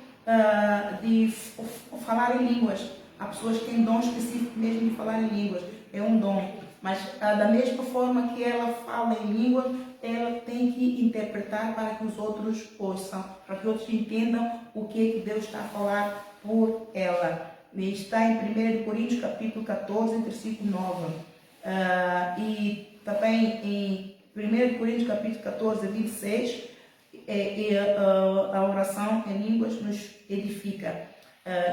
[SPEAKER 1] de falar em línguas. Há pessoas que têm dom específico mesmo de falar em línguas. É um dom. Mas da mesma forma que ela fala em língua, ela tem que interpretar para que os outros ouçam, para que outros entendam o que Deus está a falar por ela. E está em 1 Coríntios capítulo 14, versículo 9. E também em 1 Coríntios capítulo 14, 26, a oração em línguas nos edifica.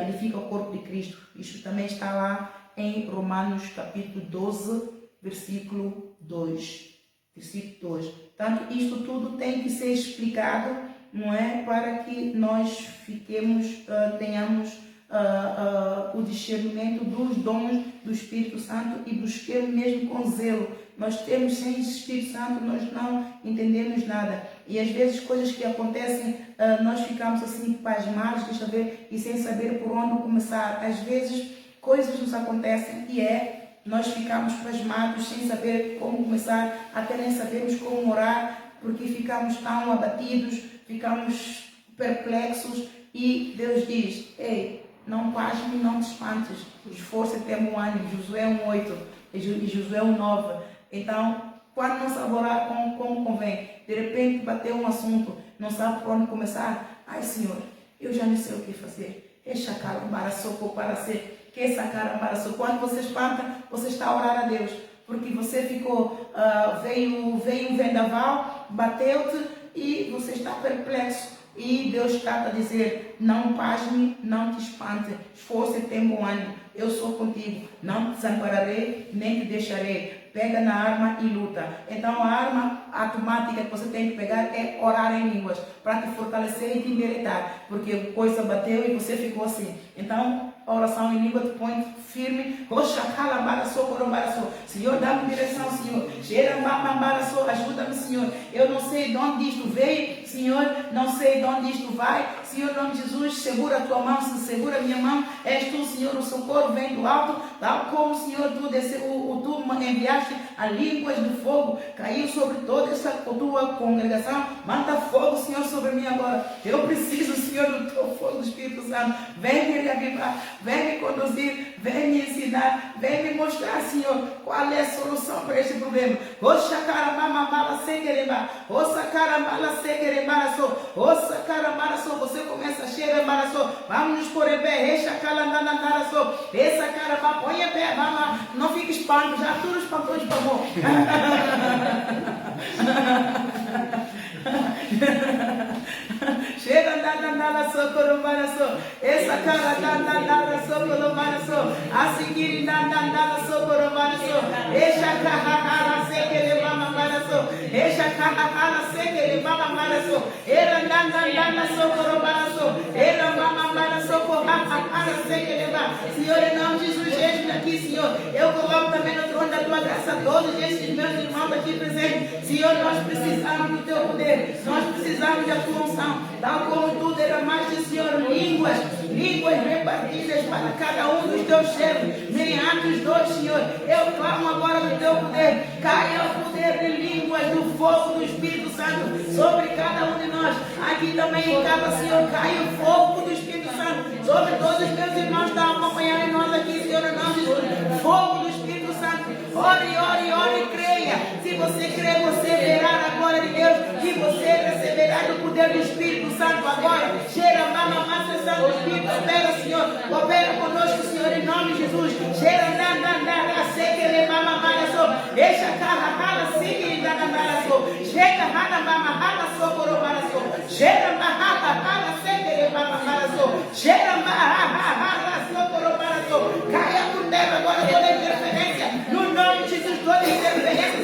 [SPEAKER 1] Edifica o corpo de Cristo. Isto também está lá em Romanos capítulo 12, versículo 2. Versículo 2. Portanto, isto tudo tem que ser explicado, não é? Para que nós tenhamos o discernimento dos dons do Espírito Santo e busquemos mesmo com zelo. Nós temos sem Espírito Santo, nós não entendemos nada. E às vezes coisas que acontecem, nós ficamos assim pasmados, deixa ver, e sem saber por onde começar. Às vezes coisas nos acontecem e nós ficamos pasmados, sem saber como começar, até nem sabemos como orar, porque ficamos tão abatidos, ficamos perplexos, e Deus diz, ei, não pasme, não te espantes, esforça e tenha um ânimo. Josué 1:8 e Josué 1:9. Então, quando não sabe orar como convém, de repente bateu um assunto, não sabe por onde começar, ai Senhor, eu já não sei o que fazer. Quando você espanta, você está a orar a Deus, porque você ficou, veio um vendaval, bateu-te e você está perplexo. E Deus está a dizer, não pasme, não te espante, esforça e tenha bom ânimo, eu sou contigo, não te desampararei, nem te deixarei. Pega na arma e luta. Então a arma automática que você tem que pegar é orar em línguas, para te fortalecer e te endireitar, porque a coisa bateu e você ficou assim. Então a oração em língua te põe firme. Senhor, dá-me direção, Senhor. Ajuda-me, Senhor. Eu não sei de onde isto veio, Senhor. Não sei de onde isto vai. Senhor, em nome de Jesus, segura a tua mão, segura a minha mão. És tu, Senhor, o socorro vem do alto. Tal como, Senhor, tu enviaste a línguas de fogo, caiu sobre toda essa tua congregação. Manda fogo, Senhor, sobre mim agora. Eu preciso, Senhor, do teu fogo do Espírito Santo. Vem me reavivar, vem me conduzir, vem me ensinar, vem me mostrar, Senhor, qual é a solução para este problema. Você começa a cheirar, vamos nos pôr em pé, essa cara, põe em pé, não fique espanto, já tudo espantou, espamou. Chega na socorro, essa cara na socorro, a seguir na socorro, deixa carrar se que levar mamaraço, deixa carrar se que levar mamaraço, era na socorro, era mamaraço, carrar se que levar. Senhor, em nome de Jesus, eis-me aqui, Senhor. Eu coloco também no trono da tua graça todos esses meus irmãos aqui presentes. Senhor, nós precisamos do teu poder, nós precisamos da tua unção, tal como tu derramaste, Senhor, línguas repartidas para cada um dos teus servos, mediante os dois, Senhor. Eu clamo agora do teu poder, caia o poder de línguas do fogo do Espírito Santo sobre cada um de nós. Aqui também em casa, Senhor, caia o fogo do Espírito Santo sobre todos os meus irmãos que estão acompanhando nós aqui, Senhor, em nome de Jesus. Fogo do Espírito Santo, ore, creia. Se você crê, você verá a glória de Deus, e você receberá do poder do Espírito Santo agora. Cheira, mama, Santo Espírito, opera, Senhor, opera conosco, Senhor, em nome de Jesus. Cheira, sequele, mama, deixa a carra, rala, sigue, chega, rala, mama, rala, socorro, cheira, rala, sequele, mama, cheira, rala, socorro, caia por terra agora toda interferência, no nome de Jesus, toda interferência,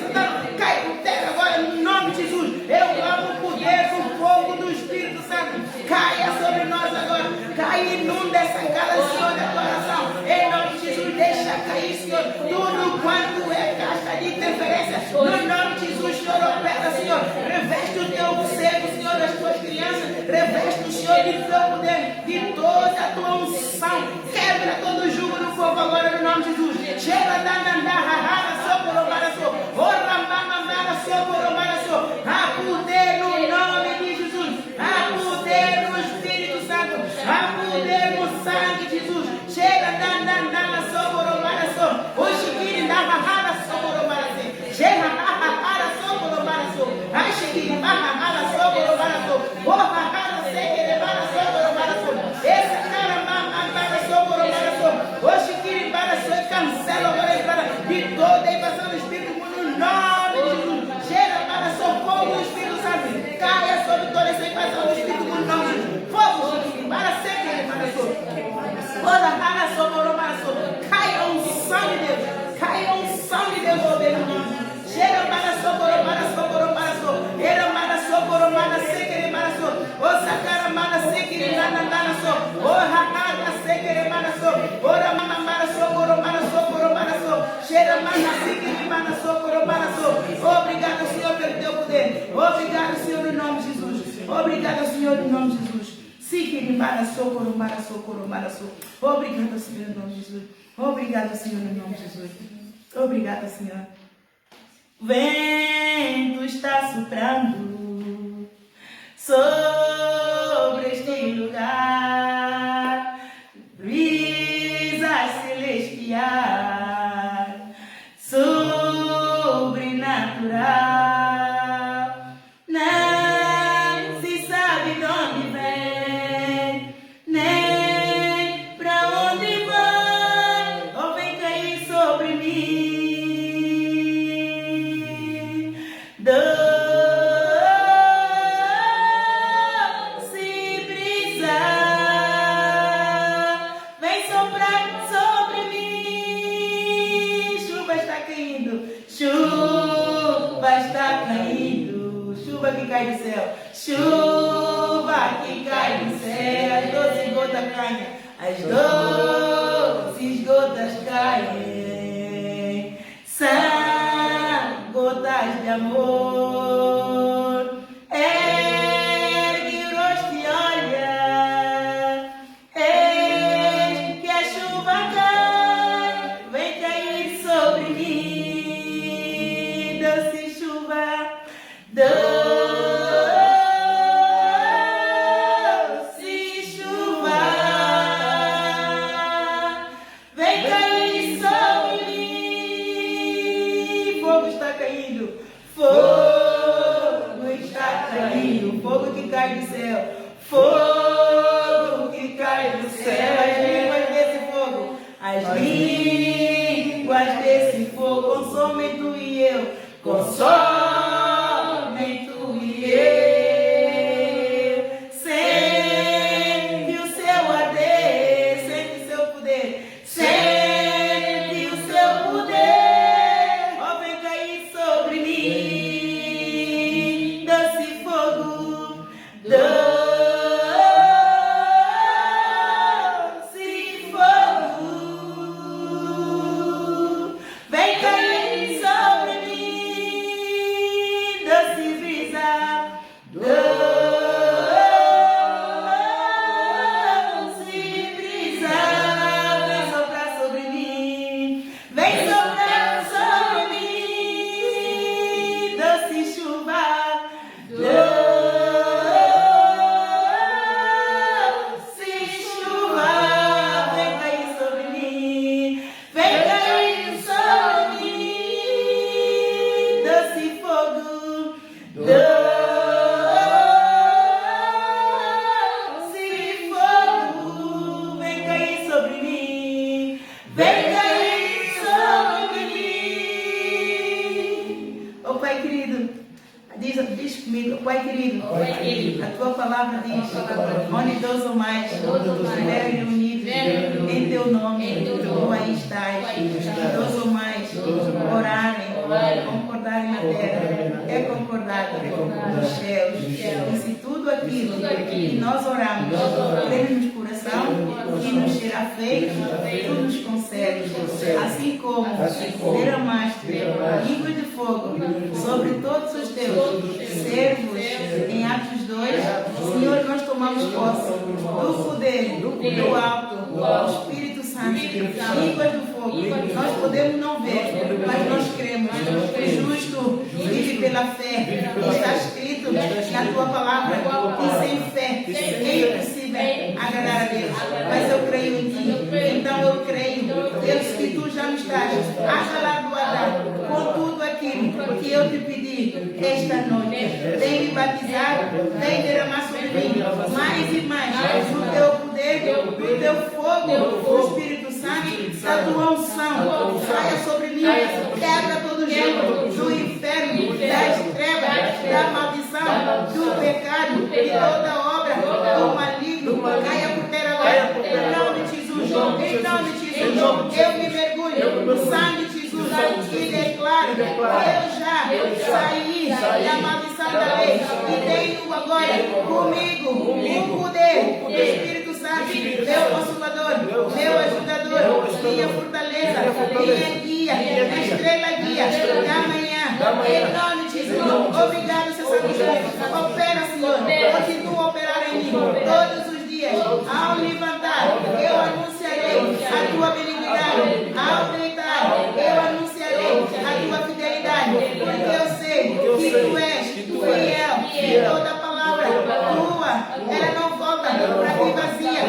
[SPEAKER 1] cai por terra agora, no nome de Jesus. Eu clamo o poder do fogo do Espírito Santo, caia sobre nós agora, cai e inunda essa casa, Senhor, da tua oração, em nome de Jesus. Deixa cair, Senhor, tudo quanto é caixa de interferência, no nome de Jesus, Senhor, opera, Senhor, reveste o teu cego, Senhor, das tuas crianças, reveste o Senhor de teu poder, de toda a tua unção, quebra todo o jugo do fogo agora, no nome de Jesus. Chega há poder no nome de Jesus, há poder no Espírito Santo, há poder no sangue de Jesus. Chega o chiquiri da rara socorro, chega a chiquiri barra socorro, porra rara sequere barra socorro, essa cara barra socorro, o chiquiri barra socorro, cancela agora a entrada de toda a invasão do Espírito no nome de Jesus. Chega para socorro do Espírito Santo, caia sobre toda essa invasão do Espírito no nome de Jesus. Fogo, chiquiri barra sequere barra socorro, toda rara socorro, caia um sangue de Deus, caia um sangue de Deus sobre o nome. Chega para socorro, era para socorro, para sequere para socorro, o sacara para sequere para socorro, o rara sequere para socorro, ora mama para socorro, chega para sequere para socorro. Obrigado, Senhor, pelo teu poder. Obrigado, Senhor, em nome de Jesus. Obrigado, Senhor, em nome de Jesus. Sequere para socorro. Obrigado, Senhor, em nome de Jesus. Obrigado, Senhor, em nome de Jesus. Obrigado, Senhor. Vento está soprando sobre este lugar, brisa celestial, sobrenatural. Não se sabe de onde vem, nem pra onde vai, ou vem cair sobre mim. Chuva que cai do céu, chuva que cai do céu, as 12 gotas caem, as 12 caem. São gotas de amor. Ergue o rosto e olha. Eis que a chuva cai. Vem cair sobre mim. Doce chuva. Doce chuva. Vem cair sobre mim. Fogo está caindo. Fogo está caindo. Fogo que cai do céu. Fogo que cai do céu. As línguas desse fogo. As línguas desse fogo. Consomem tu e eu. Consomem tu e eu. Sente o seu arder. Sente o seu poder. Sente o seu poder. Ó, vem cair sobre mim. Doce fogo. Doce fogo. Vem cair sobre mim. Doce brisa. Doce brisa. Vem soprar sobre mim. Vem soprar sobre mim. Doce chuva. Doce chuva. Vem cair sobre mim. Vem cair sobre mim. Doce fogo. Doce fogo. Vem cair sobre mim. Vem cair sobre mim. Ô Pai querido, diz comigo, Pai querido, a tua palavra diz, onde dois ou mais estiverem reunidos em teu nome, tu aí estás. Dois ou mais orarem, concordarem na terra, é concordado nos céus. E se tudo aquilo que nós oramos cremos no coração e nos será feito, tu nos concedes. Assim como derramaste línguas de fogo sobre todos os teus servos em Atos 2, Senhor, nós tomamos posse do poder do alto, do Espírito Santo, línguas do fogo. Nós podemos não ver, mas nós cremos. O justo vive pela fé. Está escrito na tua palavra que sem fé é impossível agradar a Deus. Mas eu creio em ti. Então eu creio, Deus, que tu já me estás galardoado com tudo aquilo que eu te pedi esta noite. Vem me batizar, vem derramar sobre mim mais e mais do teu poder, do teu fogo, do Espírito Santo, da tua unção. Saia sobre mim, quebra todo gelo do inferno, das trevas, da maldição, do pecado e toda obra do maligno. Caia por terra agora, em nome de Jesus, em nome de Jesus. Eu me mergulho no sangue de Jesus e declaro que eu já saí da maldição da lei e tenho agora comigo o poder do Espírito Santo, meu consolador, meu ajudador, minha fortaleza, minha guia, minha estrela guia da manhã. Em nome de Jesus, obrigado, Senhor Santo Espírito. Opera, Senhor, continua a operar em mim todos os dias. Ao levantar, eu anunciarei a tua benignidade. Ao deitar, eu anunciarei a tua fidelidade. Porque eu sei que tu és fiel e toda palavra tua, ela não volta para ti vazia.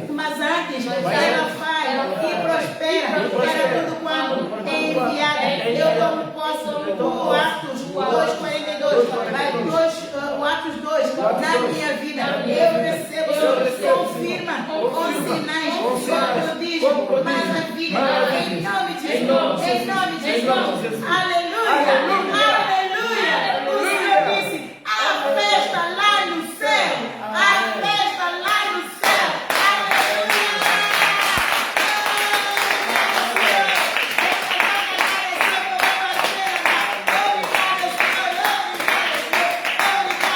[SPEAKER 1] Mas antes, ela faz e prospera para tudo quanto é enviada. Eu tomo posse do Atos 2:42, o Atos 2 na minha vida. Eu recebo, confirma com sinais, com prodígio, maravilha. Em nome de Jesus, em nome de Jesus. Aleluia, aleluia. O Senhor disse: a festa lá no céu, a festa lá no céu.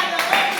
[SPEAKER 1] Obrigada.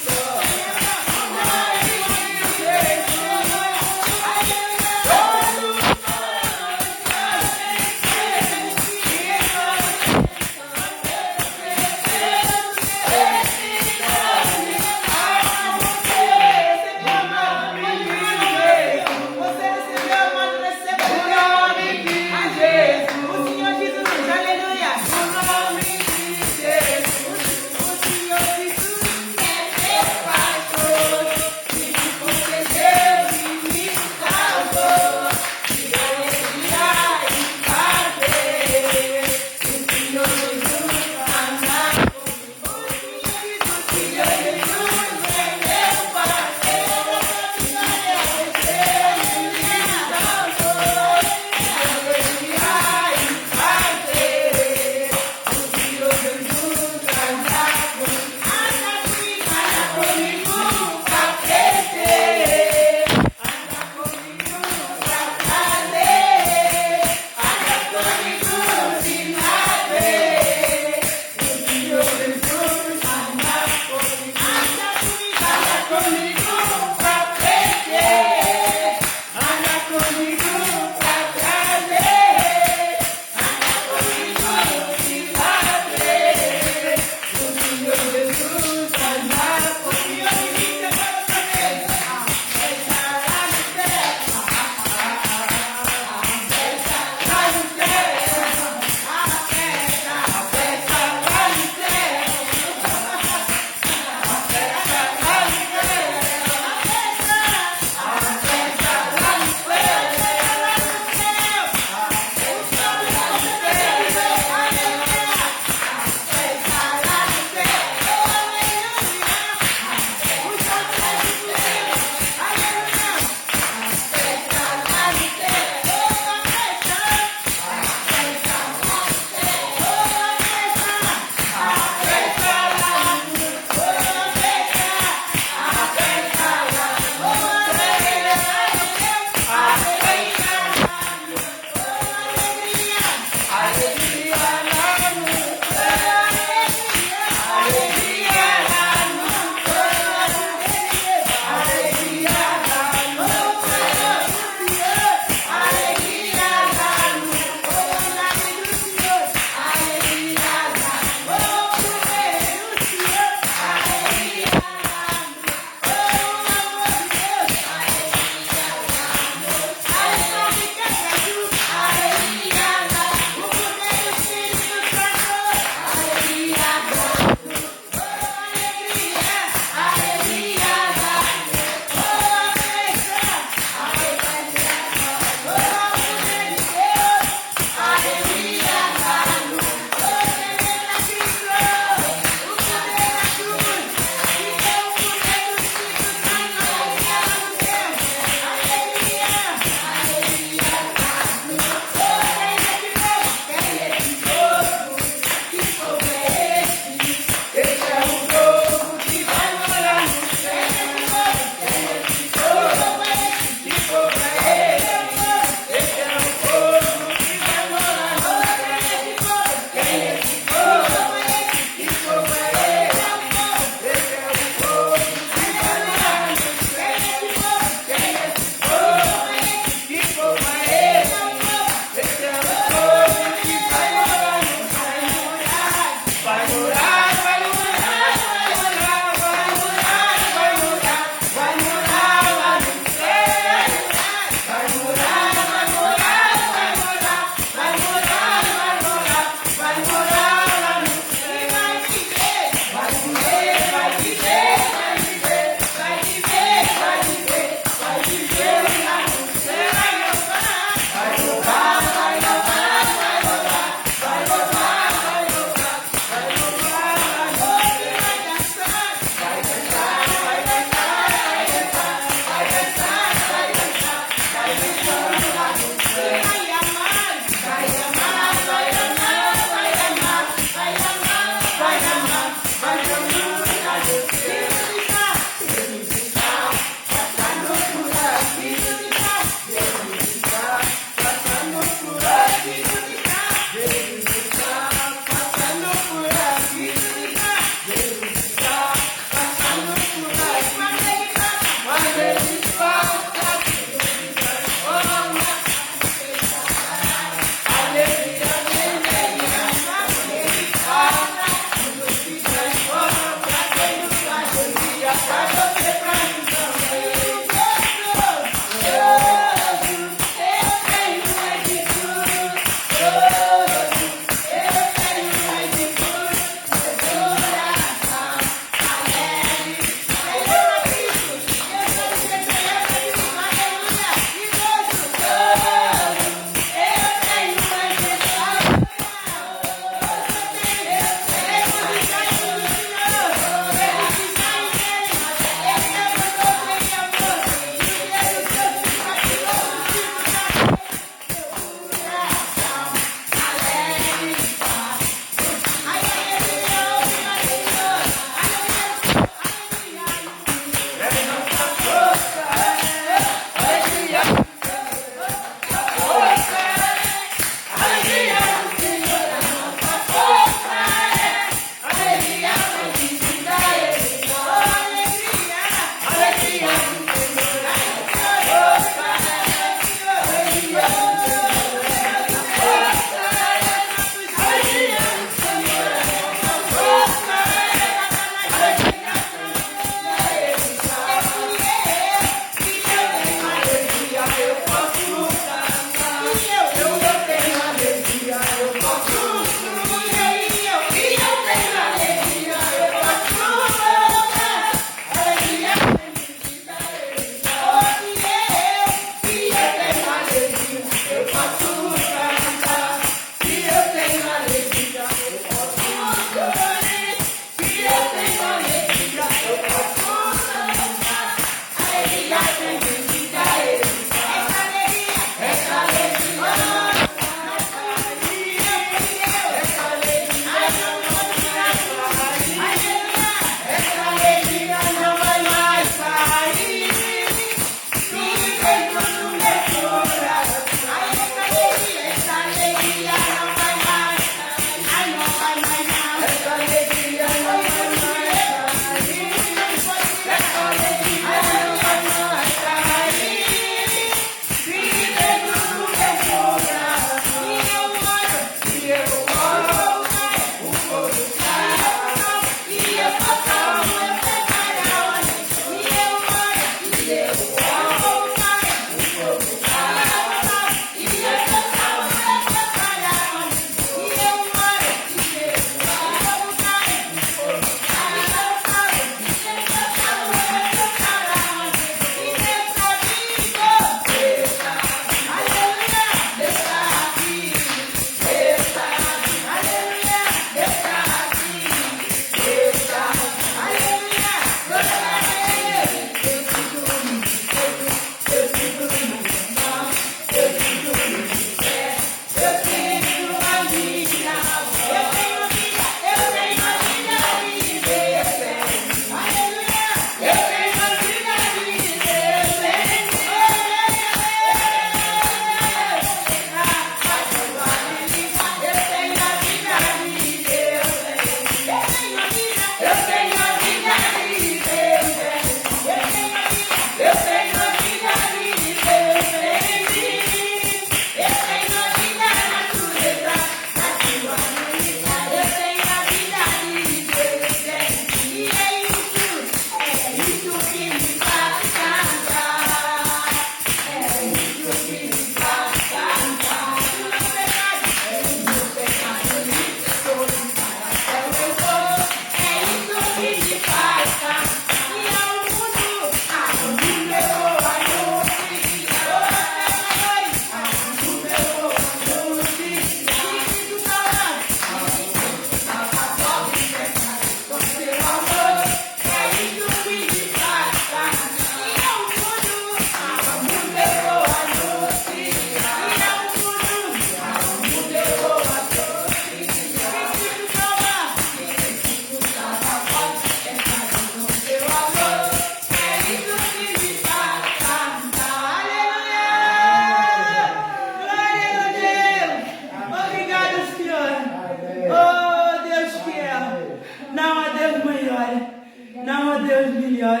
[SPEAKER 1] Deus melhor,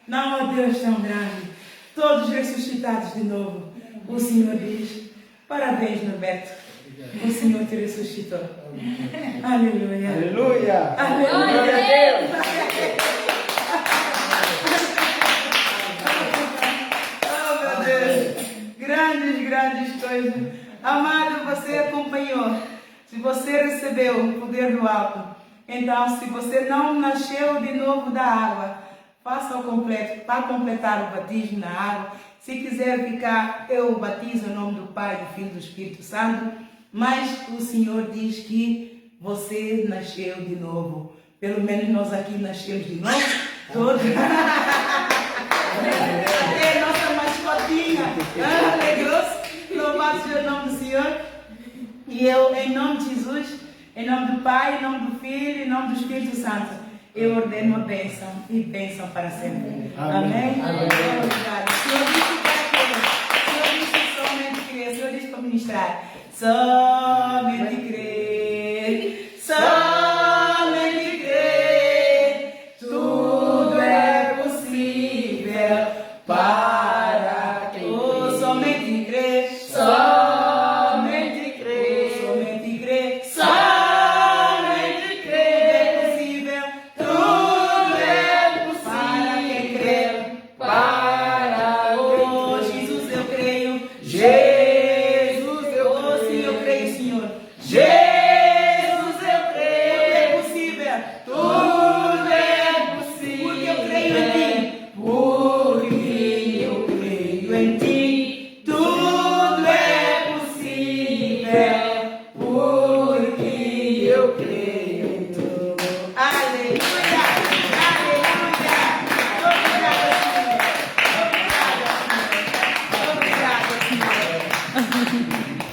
[SPEAKER 1] não há Deus tão grande. Todos ressuscitados de novo. O Senhor diz, parabéns, Norberto. O Senhor te ressuscitou. Aleluia.
[SPEAKER 4] Aleluia.
[SPEAKER 1] Aleluia. Oh, meu Deus. Grandes coisas. Amado, você acompanhou. Se você recebeu o poder do alto, então se você não nasceu de novo da água, faça o completo para completar o batismo na água. Se quiser ficar, eu batizo em nome do Pai, do Filho e do Espírito Santo. Mas o Senhor diz que você nasceu de novo. Pelo menos nós aqui nascemos de novo. Todos. É nossa mascotinha. Alegrou-se. Louvado seja o nome do Senhor. E eu, em nome de Jesus, em nome do Pai, em nome do Filho, em nome do Espírito Santo, eu ordeno a bênção e bênção para sempre. Amém? Obrigado. O Senhor disse para quê? O Senhor disse somente crer. O Senhor disse para ministrar. Somente crer. Somente crer. Tudo é possível para quem crê. Somente crer. Somente crer. Somente crer. Somente crer. É possível. Tudo é possível para quem crê. Para oh, Jesus, eu creio. Jesus, eu creio, Senhor. Jesus, eu creio. Tudo é possível. Tudo é possível. Porque eu creio em ti. Porque eu creio em ti. Tudo é possível. Porque eu creio em tu. Aleluia. Aleluia. Obrigada, Senhor. Obrigada, Senhor. Obrigada, Senhor.